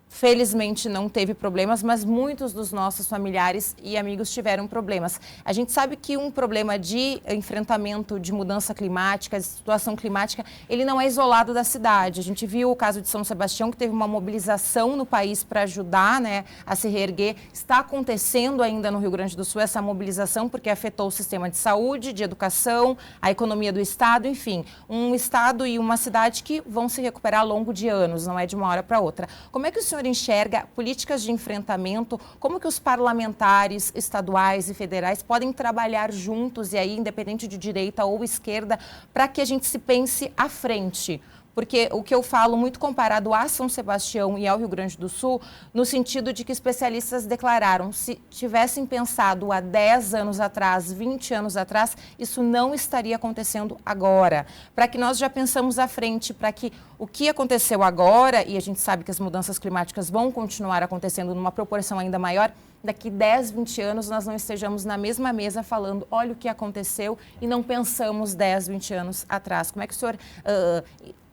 felizmente não teve problemas, mas muitos dos nossos familiares e amigos tiveram problemas. A gente sabe que um problema de enfrentamento de mudança climática, de situação climática, ele não é isolado da cidade. A gente viu o caso de São Sebastião, que teve uma mobilização no país para ajudar, né, a se reerguer. Está acontecendo ainda no Rio Grande do Sul essa mobilização, porque afetou o sistema de saúde, de educação, a economia do estado, enfim. Um estado e uma cidade que vão se recuperar ao longo de anos, não é de uma hora para outra. Como é que o senhor enxerga políticas de enfrentamento, como que os parlamentares estaduais e federais podem trabalhar juntos, e aí independente de direita ou esquerda, para que a gente se pense à frente? Porque o que eu falo muito comparado a São Sebastião e ao Rio Grande do Sul, no sentido de que especialistas declararam, se tivessem pensado há 10 anos atrás, 20 anos atrás, isso não estaria acontecendo agora. Para que nós já pensamos à frente, para que o que aconteceu agora, e a gente sabe que as mudanças climáticas vão continuar acontecendo numa proporção ainda maior, daqui 10, 20 anos nós não estejamos na mesma mesa falando, olha o que aconteceu, e não pensamos 10, 20 anos atrás. Como é que o senhor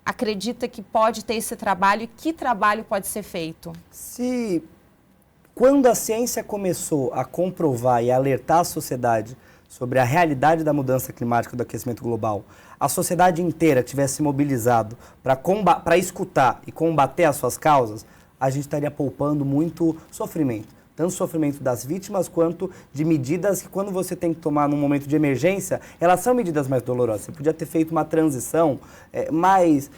acredita que pode ter esse trabalho e que trabalho pode ser feito? Quando a ciência começou a comprovar e alertar a sociedade sobre a realidade da mudança climática, do aquecimento global, a sociedade inteira tivesse mobilizado para escutar e combater as suas causas, a gente estaria poupando muito sofrimento. Tanto sofrimento das vítimas, quanto de medidas que, quando você tem que tomar num momento de emergência, elas são medidas mais dolorosas. Você podia ter feito uma transição mais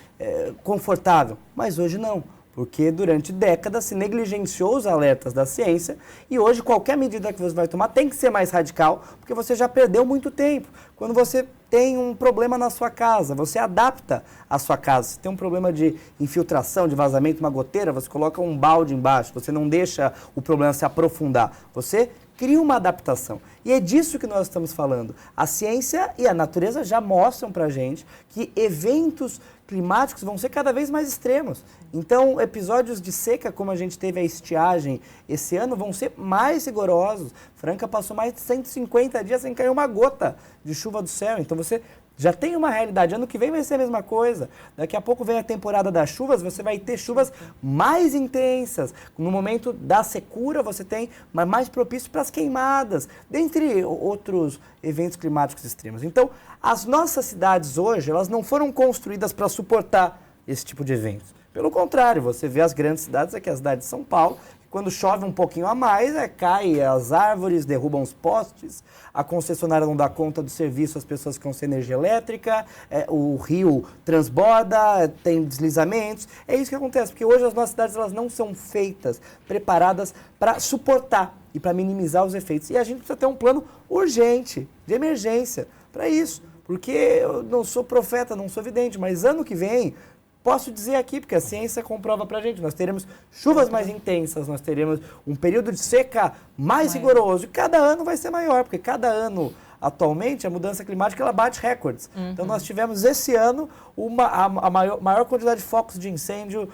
confortável, mas hoje não. Porque durante décadas se negligenciou os alertas da ciência e hoje qualquer medida que você vai tomar tem que ser mais radical, porque você já perdeu muito tempo. Quando você tem um problema na sua casa, você adapta a sua casa. Se tem um problema de infiltração, de vazamento, uma goteira, você coloca um balde embaixo, você não deixa o problema se aprofundar. Você cria uma adaptação. E é disso que nós estamos falando. A ciência e a natureza já mostram para a gente que eventos climáticos vão ser cada vez mais extremos. Então, episódios de seca, como a gente teve a estiagem esse ano, vão ser mais rigorosos. Franca passou mais de 150 dias sem cair uma gota de chuva do céu. Então, você já tem uma realidade. Ano que vem vai ser a mesma coisa. Daqui a pouco vem a temporada das chuvas, você vai ter chuvas mais intensas. No momento da secura, você tem mais propício para as queimadas, dentre outros eventos climáticos extremos. Então, as nossas cidades hoje, elas não foram construídas para suportar esse tipo de eventos. Pelo contrário, você vê as grandes cidades, aqui a cidade de São Paulo, quando chove um pouquinho a mais, cai as árvores, derrubam os postes, a concessionária não dá conta do serviço, as pessoas ficam sem energia elétrica, o rio transborda, tem deslizamentos. É isso que acontece, porque hoje as nossas cidades elas não são feitas, preparadas para suportar e para minimizar os efeitos. E a gente precisa ter um plano urgente, de emergência, para isso. Porque eu não sou profeta, não sou vidente, mas ano que vem... Posso dizer aqui, porque a ciência comprova pra gente, nós teremos chuvas mais intensas, nós teremos um período de seca mais rigoroso, e cada ano vai ser maior, porque cada ano, atualmente, a mudança climática ela bate recordes. Então, nós tivemos esse ano a maior quantidade de focos de incêndio,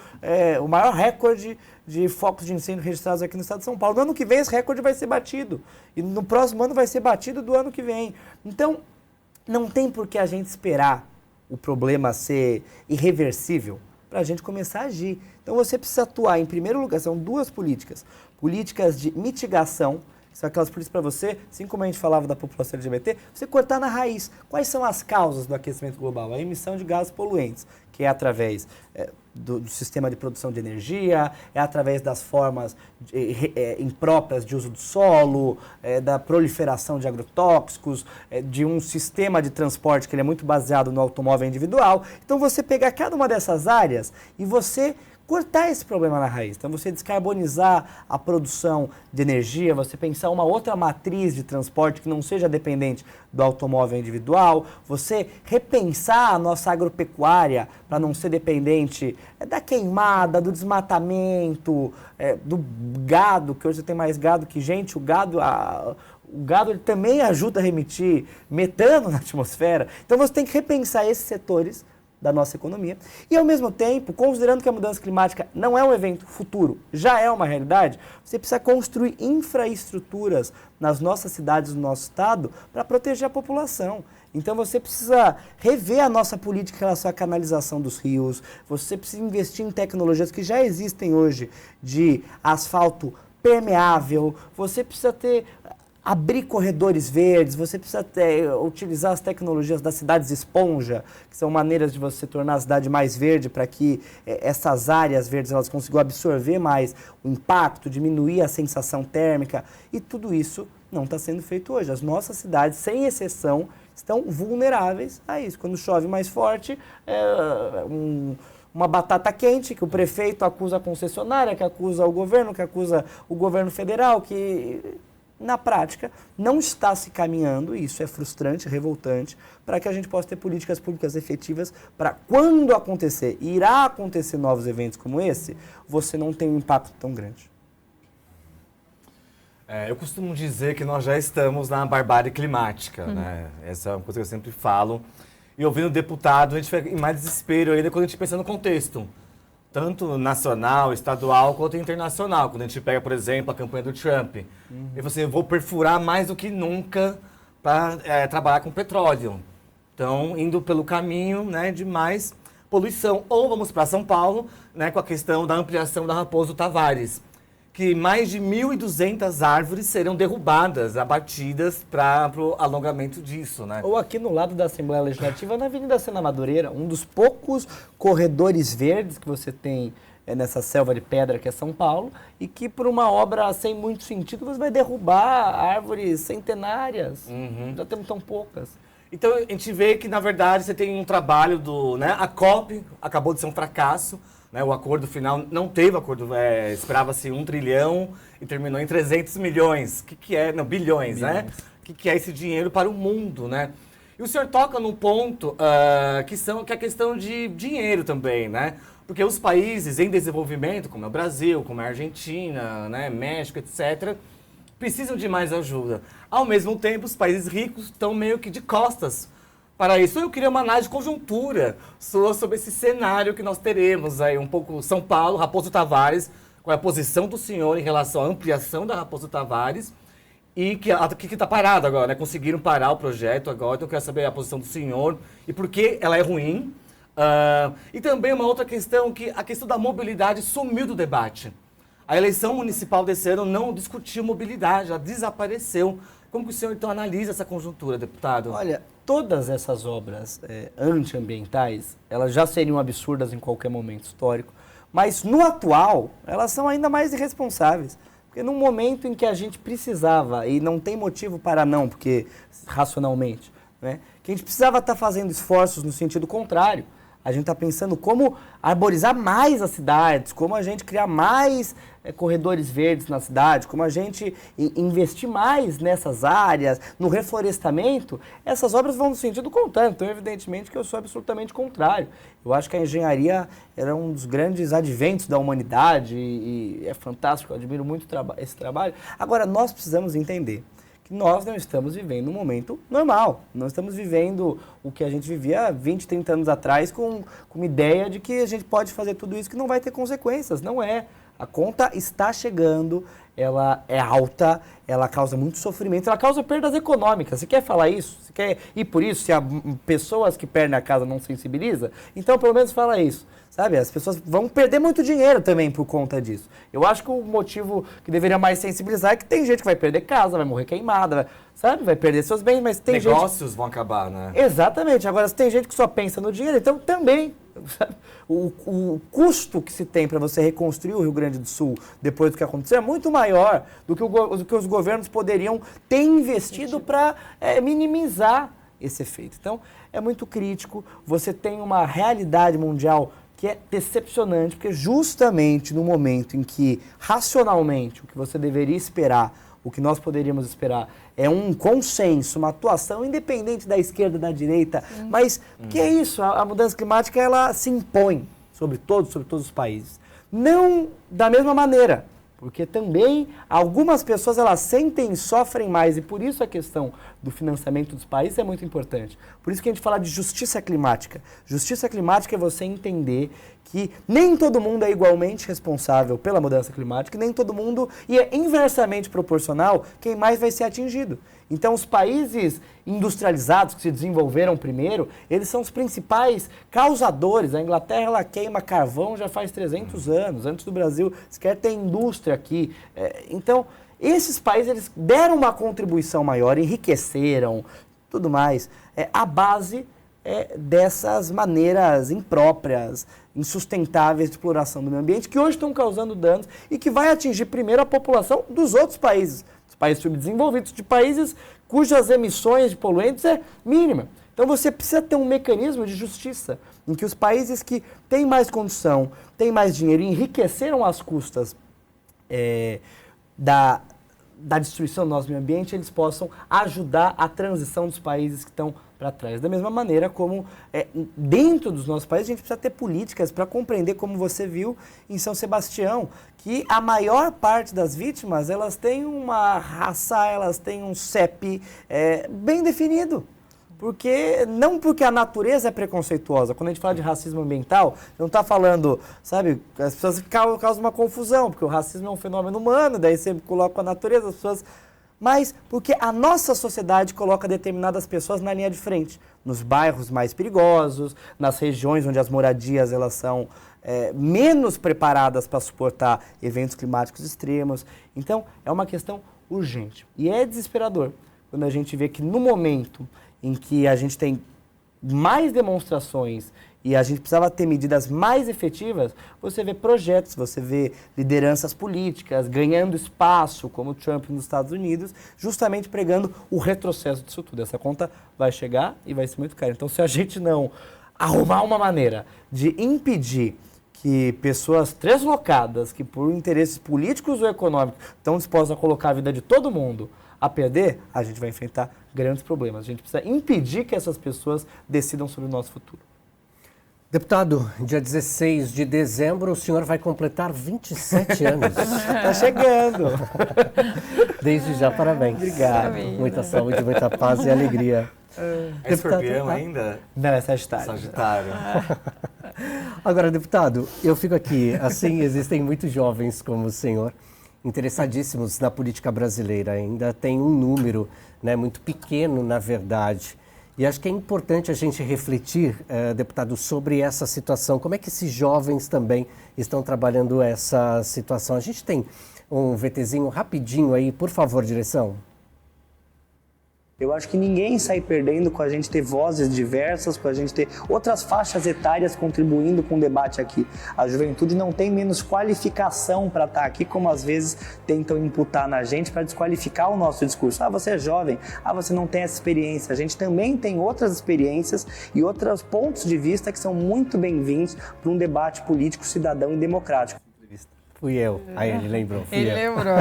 o maior recorde de focos de incêndio registrados aqui no estado de São Paulo. No ano que vem, esse recorde vai ser batido, e no próximo ano vai ser batido do ano que vem. Então, não tem por que a gente esperar o problema ser irreversível para a gente começar a agir. Então você precisa atuar, em primeiro lugar, são duas políticas. Políticas de mitigação, que são aquelas políticas para você, assim como a gente falava da população LGBT, você cortar na raiz. Quais são as causas do aquecimento global? A emissão de gases poluentes, que é através do sistema de produção de energia, é através das formas impróprias de uso do solo, da proliferação de agrotóxicos, de um sistema de transporte que ele é muito baseado no automóvel individual. Então você pegar cada uma dessas áreas e você cortar esse problema na raiz. Então você descarbonizar a produção de energia, você pensar uma outra matriz de transporte que não seja dependente do automóvel individual, você repensar a nossa agropecuária para não ser dependente da queimada, do desmatamento, do gado, que hoje você tem mais gado que gente, o gado ele também ajuda a remitir metano na atmosfera. Então você tem que repensar esses setores da nossa economia e, ao mesmo tempo, considerando que a mudança climática não é um evento futuro, já é uma realidade, você precisa construir infraestruturas nas nossas cidades, no nosso estado, para proteger a população. Então você precisa rever a nossa política em relação à canalização dos rios, você precisa investir em tecnologias que já existem hoje de asfalto permeável, você precisa abrir corredores verdes, você precisa utilizar as tecnologias das cidades esponja, que são maneiras de você tornar a cidade mais verde para que essas áreas verdes elas consigam absorver mais o impacto, diminuir a sensação térmica, e tudo isso não está sendo feito hoje. As nossas cidades, sem exceção, estão vulneráveis a isso. Quando chove mais forte, uma batata quente, que o prefeito acusa a concessionária, que acusa o governo, que acusa o governo federal, que na prática não está se caminhando, e isso é frustrante, revoltante, para que a gente possa ter políticas públicas efetivas para quando acontecer, e irá acontecer novos eventos como esse, você não tem um impacto tão grande. Eu costumo dizer que nós já estamos na barbárie climática, né? Essa é uma coisa que eu sempre falo. E ouvindo o deputado, a gente fica em mais desespero ainda quando a gente pensa no contexto. Tanto nacional, estadual, quanto internacional. Quando a gente pega, por exemplo, a campanha do Trump. E você, eu vou perfurar mais do que nunca para trabalhar com petróleo. Então, indo pelo caminho, né, de mais poluição. Ou vamos para São Paulo, né, com a questão da ampliação da Raposo Tavares, que mais de 1.200 árvores serão derrubadas, abatidas para o alongamento disso, né? Ou aqui no lado da Assembleia Legislativa, na Avenida Sena Madureira, um dos poucos corredores verdes que você tem nessa selva de pedra que é São Paulo, e que por uma obra sem muito sentido você vai derrubar árvores centenárias. Já temos tão poucas. Então a gente vê que, na verdade, você tem um trabalho né, a COP acabou de ser um fracasso. Né, o acordo final não teve acordo, esperava-se 1 trilhão e terminou em 300 milhões. Que é? Não, bilhões, né? O que é esse dinheiro para o mundo, né? E o senhor toca num ponto que é a questão de dinheiro também, né? Porque os países em desenvolvimento, como é o Brasil, como é a Argentina, né, México, etc., precisam de mais ajuda. Ao mesmo tempo, os países ricos estão meio que de costas Para isso, eu queria uma análise de conjuntura sua sobre esse cenário que nós teremos aí, um pouco São Paulo, Raposo Tavares, qual é a posição do senhor em relação à ampliação da Raposo Tavares e que está parado agora, né? Conseguiram parar o projeto agora, então eu quero saber a posição do senhor e por que ela é ruim. E também uma outra questão, que a questão da mobilidade sumiu do debate. A eleição municipal desse ano não discutiu mobilidade, ela desapareceu. Como que o senhor, então, analisa essa conjuntura, deputado? Olha, todas essas obras antiambientais, elas já seriam absurdas em qualquer momento histórico, mas no atual, elas são ainda mais irresponsáveis. Porque no momento em que a gente precisava, e não tem motivo para não, porque racionalmente, né, que a gente precisava estar fazendo esforços no sentido contrário, a gente está pensando como arborizar mais as cidades, como a gente criar mais corredores verdes na cidade, como a gente investir mais nessas áreas, no reflorestamento. Essas obras vão no sentido contrário. Então, evidentemente, que eu sou absolutamente contrário. Eu acho que a engenharia era um dos grandes adventos da humanidade e é fantástico, eu admiro muito esse trabalho. Agora, nós precisamos entender que nós não estamos vivendo um momento normal. Não estamos vivendo o que a gente vivia 20, 30 anos atrás com uma ideia de que a gente pode fazer tudo isso que não vai ter consequências. Não é. A conta está chegando, ela é alta, ela causa muito sofrimento, ela causa perdas econômicas. Você quer falar isso? Você quer ir por isso? Se há pessoas que perdem a casa não sensibiliza, então pelo menos fala isso. Sabe, as pessoas vão perder muito dinheiro também por conta disso. Eu acho que o motivo que deveria mais sensibilizar é que tem gente que vai perder casa, vai morrer queimada, vai perder seus bens, mas tem negócios vão acabar, né? Exatamente. Agora, se tem gente que só pensa no dinheiro, então também, sabe? O custo que se tem para você reconstruir o Rio Grande do Sul depois do que aconteceu é muito maior do que os governos poderiam ter investido para minimizar esse efeito. Então, é muito crítico. Você tem uma realidade mundial que é decepcionante, porque justamente no momento em que, racionalmente, o que você deveria esperar, o que nós poderíamos esperar, é um consenso, uma atuação independente da esquerda e da direita, mas que é isso, a mudança climática ela se impõe sobre todos os países. Não da mesma maneira, porque também algumas pessoas elas sentem e sofrem mais, e por isso a questão do financiamento dos países é muito importante. Por isso que a gente fala de justiça climática. Justiça climática é você entender que nem todo mundo é igualmente responsável pela mudança climática, nem todo mundo, e é inversamente proporcional quem mais vai ser atingido. Então, os países industrializados que se desenvolveram primeiro, eles são os principais causadores. A Inglaterra, ela queima carvão já faz 300 anos. Antes do Brasil, sequer tem indústria aqui. Então, esses países, eles deram uma contribuição maior, enriqueceram, tudo mais. A base dessas maneiras impróprias, insustentáveis de exploração do meio ambiente, que hoje estão causando danos e que vai atingir primeiro a população dos outros países. Países subdesenvolvidos, de países cujas emissões de poluentes é mínima. Então você precisa ter um mecanismo de justiça, em que os países que têm mais condição, têm mais dinheiro e enriqueceram às custas da destruição do nosso meio ambiente, eles possam ajudar a transição dos países que estão para trás. Da mesma maneira como dentro dos nossos países a gente precisa ter políticas para compreender, como você viu em São Sebastião, que a maior parte das vítimas elas têm uma raça, elas têm um CEP bem definido. Não porque a natureza é preconceituosa. Quando a gente fala de racismo ambiental, não está falando, sabe, as pessoas causam uma confusão, porque o racismo é um fenômeno humano, daí você coloca a natureza, as pessoas... Mas porque a nossa sociedade coloca determinadas pessoas na linha de frente, nos bairros mais perigosos, nas regiões onde as moradias elas são menos preparadas para suportar eventos climáticos extremos. Então, é uma questão urgente. E é desesperador quando a gente vê que no momento em que a gente tem mais demonstrações e a gente precisava ter medidas mais efetivas, você vê projetos, você vê lideranças políticas ganhando espaço, como o Trump nos Estados Unidos, justamente pregando o retrocesso disso tudo. Essa conta vai chegar e vai ser muito cara. Então, se a gente não arrumar uma maneira de impedir que pessoas deslocadas, que por interesses políticos ou econômicos estão dispostas a colocar a vida de todo mundo a perder, a gente vai enfrentar grandes problemas. A gente precisa impedir que essas pessoas decidam sobre o nosso futuro. Deputado, dia 16 de dezembro, o senhor vai completar 27 anos. Está chegando. Desde já, parabéns. Obrigado. Muita saúde, muita paz e alegria. É escorpião ainda? Não, é Sagitário. Sagitário. Agora, deputado, eu fico aqui, assim, existem muitos jovens como o senhor, interessadíssimos na política brasileira. Ainda tem um número, né, muito pequeno, na verdade. E acho que é importante a gente refletir, deputado, sobre essa situação. Como é que esses jovens também estão trabalhando essa situação? A gente tem um VTzinho rapidinho aí, por favor, direção. Eu acho que ninguém sai perdendo com a gente ter vozes diversas, com a gente ter outras faixas etárias contribuindo com o debate aqui. A juventude não tem menos qualificação para estar aqui, como às vezes tentam imputar na gente para desqualificar o nosso discurso. Ah, você é jovem, ah, você não tem essa experiência. A gente também tem outras experiências e outros pontos de vista que são muito bem-vindos para um debate político, cidadão e democrático. Fui eu. Aí ele lembrou. Ele lembrou.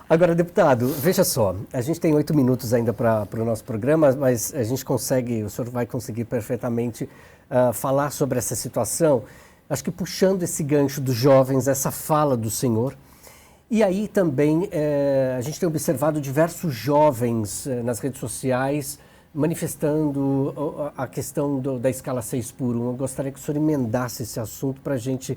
Agora, deputado, veja só, a gente tem 8 minutos ainda para o nosso programa, mas a gente consegue, o senhor vai conseguir perfeitamente falar sobre essa situação. Acho que puxando esse gancho dos jovens, essa fala do senhor. E aí também a gente tem observado diversos jovens nas redes sociais manifestando a questão da escala 6x1. Eu gostaria que o senhor emendasse esse assunto para a gente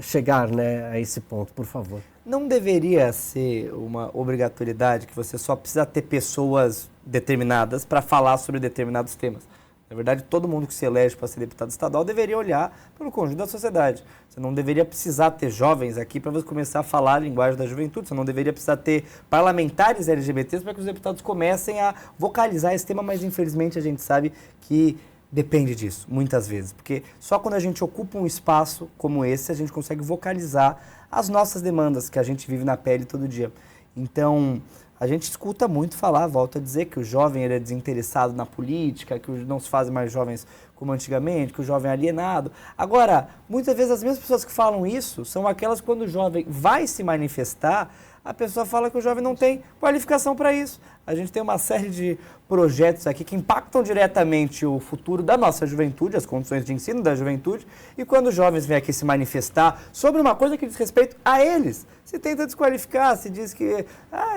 chegar, né, a esse ponto, por favor. Não deveria ser uma obrigatoriedade que você só precisa ter pessoas determinadas para falar sobre determinados temas. Na verdade, todo mundo que se elege para ser deputado estadual deveria olhar pelo conjunto da sociedade. Você não deveria precisar ter jovens aqui para você começar a falar a linguagem da juventude. Você não deveria precisar ter parlamentares LGBTs para que os deputados comecem a vocalizar esse tema, mas infelizmente a gente sabe que depende disso, muitas vezes. Porque só quando a gente ocupa um espaço como esse, a gente consegue vocalizar as nossas demandas que a gente vive na pele todo dia. Então, a gente escuta muito falar, volto a dizer, que o jovem ele é desinteressado na política, que não se fazem mais jovens como antigamente, que o jovem é alienado. Agora, muitas vezes as mesmas pessoas que falam isso são aquelas que quando o jovem vai se manifestar, a pessoa fala que o jovem não tem qualificação para isso. A gente tem uma série de projetos aqui que impactam diretamente o futuro da nossa juventude, as condições de ensino da juventude, e quando os jovens vêm aqui se manifestar sobre uma coisa que diz respeito a eles, se tenta desqualificar, se diz que,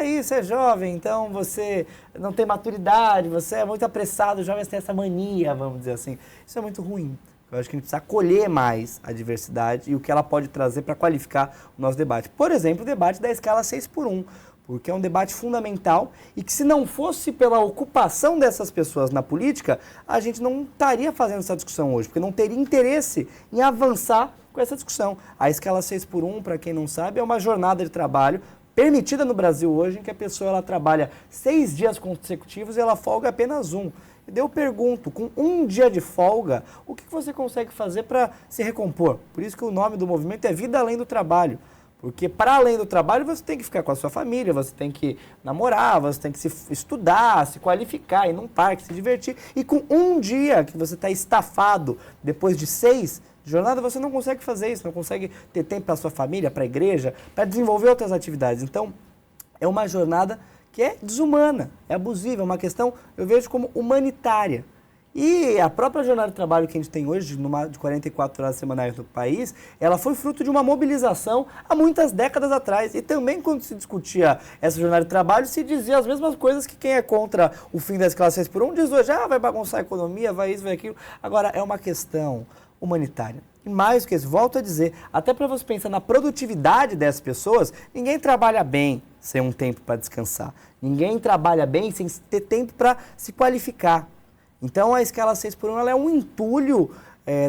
isso é jovem, então você não tem maturidade, você é muito apressado, os jovens têm essa mania, vamos dizer assim. Isso é muito ruim. Eu acho que a gente precisa acolher mais a diversidade e o que ela pode trazer para qualificar o nosso debate. Por exemplo, o debate da escala 6x1, porque é um debate fundamental e que se não fosse pela ocupação dessas pessoas na política, a gente não estaria fazendo essa discussão hoje, porque não teria interesse em avançar com essa discussão. A escala 6x1, para quem não sabe, é uma jornada de trabalho permitida no Brasil hoje, em que a pessoa ela trabalha 6 dias consecutivos e ela folga apenas um. Eu pergunto, com um dia de folga, o que você consegue fazer para se recompor? Por isso que o nome do movimento é Vida Além do Trabalho. Porque para além do trabalho você tem que ficar com a sua família, você tem que namorar, você tem que se estudar, se qualificar, ir num parque, se divertir. E com um dia que você está estafado, depois de 6 de jornada, você não consegue fazer isso, não consegue ter tempo para a sua família, para a igreja, para desenvolver outras atividades. Então, é uma jornada que é desumana, é abusiva, é uma questão, eu vejo como humanitária. E a própria jornada de trabalho que a gente tem hoje, de 44 horas semanais no país, ela foi fruto de uma mobilização há muitas décadas atrás. E também quando se discutia essa jornada de trabalho, se dizia as mesmas coisas que quem é contra o fim da escala 6x1 diz hoje, vai bagunçar a economia, vai isso, vai aquilo. Agora, é uma questão humanitária. E mais do que isso, volto a dizer, até para você pensar na produtividade dessas pessoas, ninguém trabalha bem sem um tempo para descansar. Ninguém trabalha bem sem ter tempo para se qualificar. Então, a escala 6x1 ela é um entulho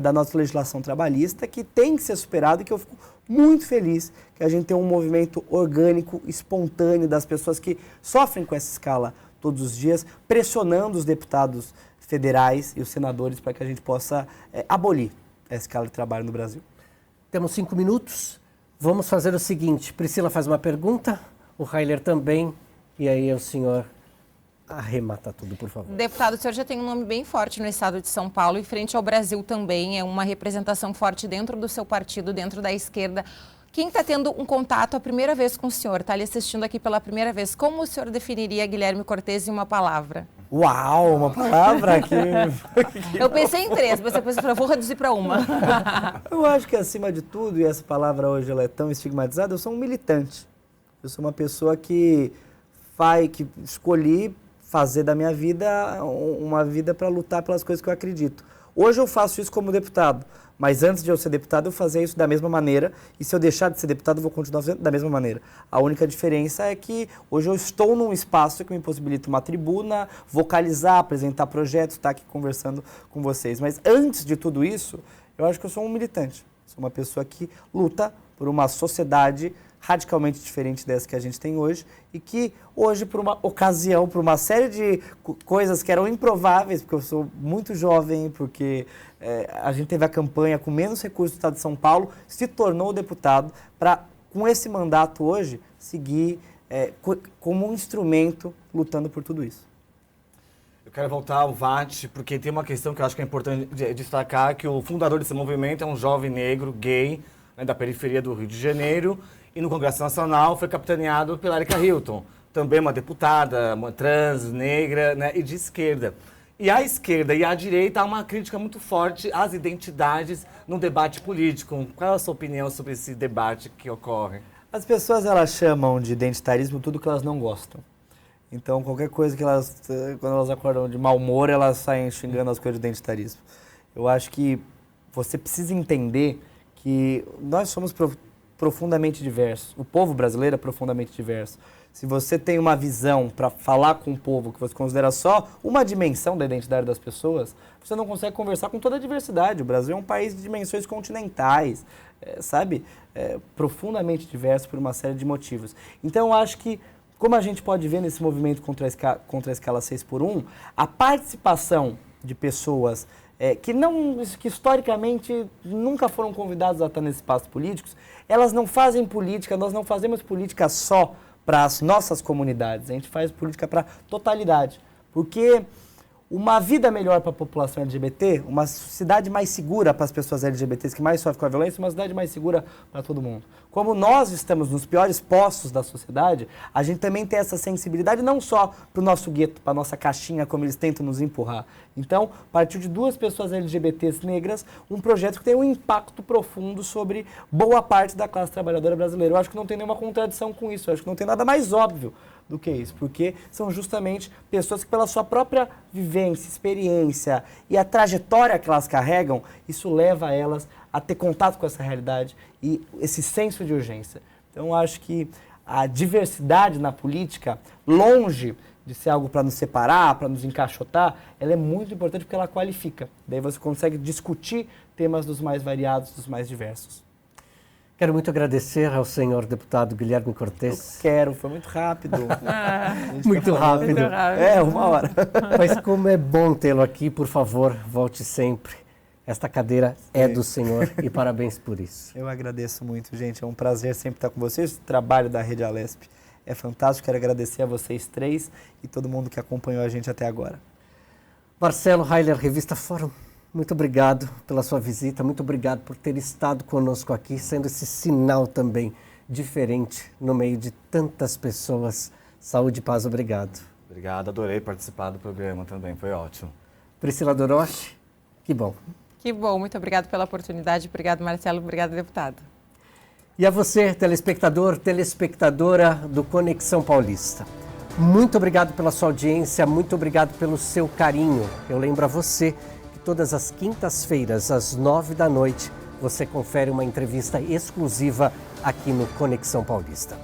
da nossa legislação trabalhista que tem que ser superado e que eu fico muito feliz que a gente tem um movimento orgânico, espontâneo das pessoas que sofrem com essa escala todos os dias, pressionando os deputados federais e os senadores para que a gente possa abolir a escala de trabalho no Brasil. Temos 5 minutos. Vamos fazer o seguinte. Priscila faz uma pergunta, o Railer também, e aí o senhor arremata tudo, por favor. Deputado, o senhor já tem um nome bem forte no estado de São Paulo e frente ao Brasil também, é uma representação forte dentro do seu partido, dentro da esquerda. Quem está tendo um contato a primeira vez com o senhor, está lhe assistindo aqui pela primeira vez, como o senhor definiria Guilherme Cortes em uma palavra? Uau, uma palavra que... Eu pensei em 3, mas depois eu falei, vou reduzir para uma. Eu acho que acima de tudo, e essa palavra hoje ela é tão estigmatizada, eu sou um militante. Eu sou uma pessoa que escolhi fazer da minha vida uma vida para lutar pelas coisas que eu acredito. Hoje eu faço isso como deputado, mas antes de eu ser deputado eu fazia isso da mesma maneira, e se eu deixar de ser deputado eu vou continuar fazendo da mesma maneira. A única diferença é que hoje eu estou num espaço que me possibilita uma tribuna, vocalizar, apresentar projetos, estar aqui conversando com vocês. Mas antes de tudo isso, eu acho que eu sou um militante, sou uma pessoa que luta por uma sociedade radicalmente diferente dessa que a gente tem hoje, e que hoje, por uma ocasião, por uma série de coisas que eram improváveis, porque eu sou muito jovem, porque a gente teve a campanha com menos recursos do Estado de São Paulo, se tornou deputado para, com esse mandato hoje, seguir como um instrumento lutando por tudo isso. Eu quero voltar ao VAT, porque tem uma questão que eu acho que é importante destacar, que o fundador desse movimento é um jovem negro, gay, né, da periferia do Rio de Janeiro, e no Congresso Nacional foi capitaneado pela Erika Hilton, também uma deputada, uma trans, negra, né, e de esquerda. E à esquerda e à direita há uma crítica muito forte às identidades no debate político. Qual é a sua opinião sobre esse debate que ocorre? As pessoas, elas chamam de identitarismo tudo que elas não gostam. Então, qualquer coisa que elas, quando elas acordam de mau humor, elas saem xingando as coisas de identitarismo. Eu acho que você precisa entender que nós somos profundamente diversos. O povo brasileiro é profundamente diverso. Se você tem uma visão para falar com o povo que você considera só uma dimensão da identidade das pessoas, você não consegue conversar com toda a diversidade. O Brasil é um país de dimensões continentais, profundamente diverso por uma série de motivos. Então, eu acho que, como a gente pode ver nesse movimento contra a escala 6x1, a participação de pessoas que historicamente nunca foram convidadas a estar nesses espaços políticos, elas não fazem política, nós não fazemos política só para as nossas comunidades, a gente faz política para a totalidade. Porque uma vida melhor para a população LGBT, uma cidade mais segura para as pessoas LGBTs que mais sofrem com a violência, uma cidade mais segura para todo mundo. Como nós estamos nos piores postos da sociedade, a gente também tem essa sensibilidade não só para o nosso gueto, para a nossa caixinha, como eles tentam nos empurrar. Então, partiu de 2 pessoas LGBTs negras, um projeto que tem um impacto profundo sobre boa parte da classe trabalhadora brasileira. Eu acho que não tem nenhuma contradição com isso, eu acho que não tem nada mais óbvio do que isso, porque são justamente pessoas que, pela sua própria vivência, experiência e a trajetória que elas carregam, isso leva elas a ter contato com essa realidade e esse senso de urgência. Então, eu acho que a diversidade na política, longe de ser algo para nos separar, para nos encaixotar, ela é muito importante porque ela qualifica. Daí você consegue discutir temas dos mais variados, dos mais diversos. Quero muito agradecer ao senhor deputado Guilherme Cortes. Foi muito rápido. Muito rápido. Uma hora. Mas como é bom tê-lo aqui, por favor, volte sempre. Esta cadeira é do senhor e parabéns por isso. Eu agradeço muito, gente. É um prazer sempre estar com vocês. O trabalho da Rede Alesp é fantástico. Quero agradecer a vocês 3 e todo mundo que acompanhou a gente até agora. Marcelo Heiler, Revista Fórum. Muito obrigado pela sua visita, muito obrigado por ter estado conosco aqui, sendo esse sinal também diferente no meio de tantas pessoas. Saúde e paz, obrigado. Obrigado, adorei participar do programa também, foi ótimo. Priscila Doroche, que bom. Que bom, muito obrigado pela oportunidade, obrigado Marcelo, obrigado deputado. E a você, telespectador, telespectadora do Conexão Paulista. Muito obrigado pela sua audiência, muito obrigado pelo seu carinho. Eu lembro a você que todas as quintas-feiras, às 9 da noite, você confere uma entrevista exclusiva aqui no Conexão Paulista.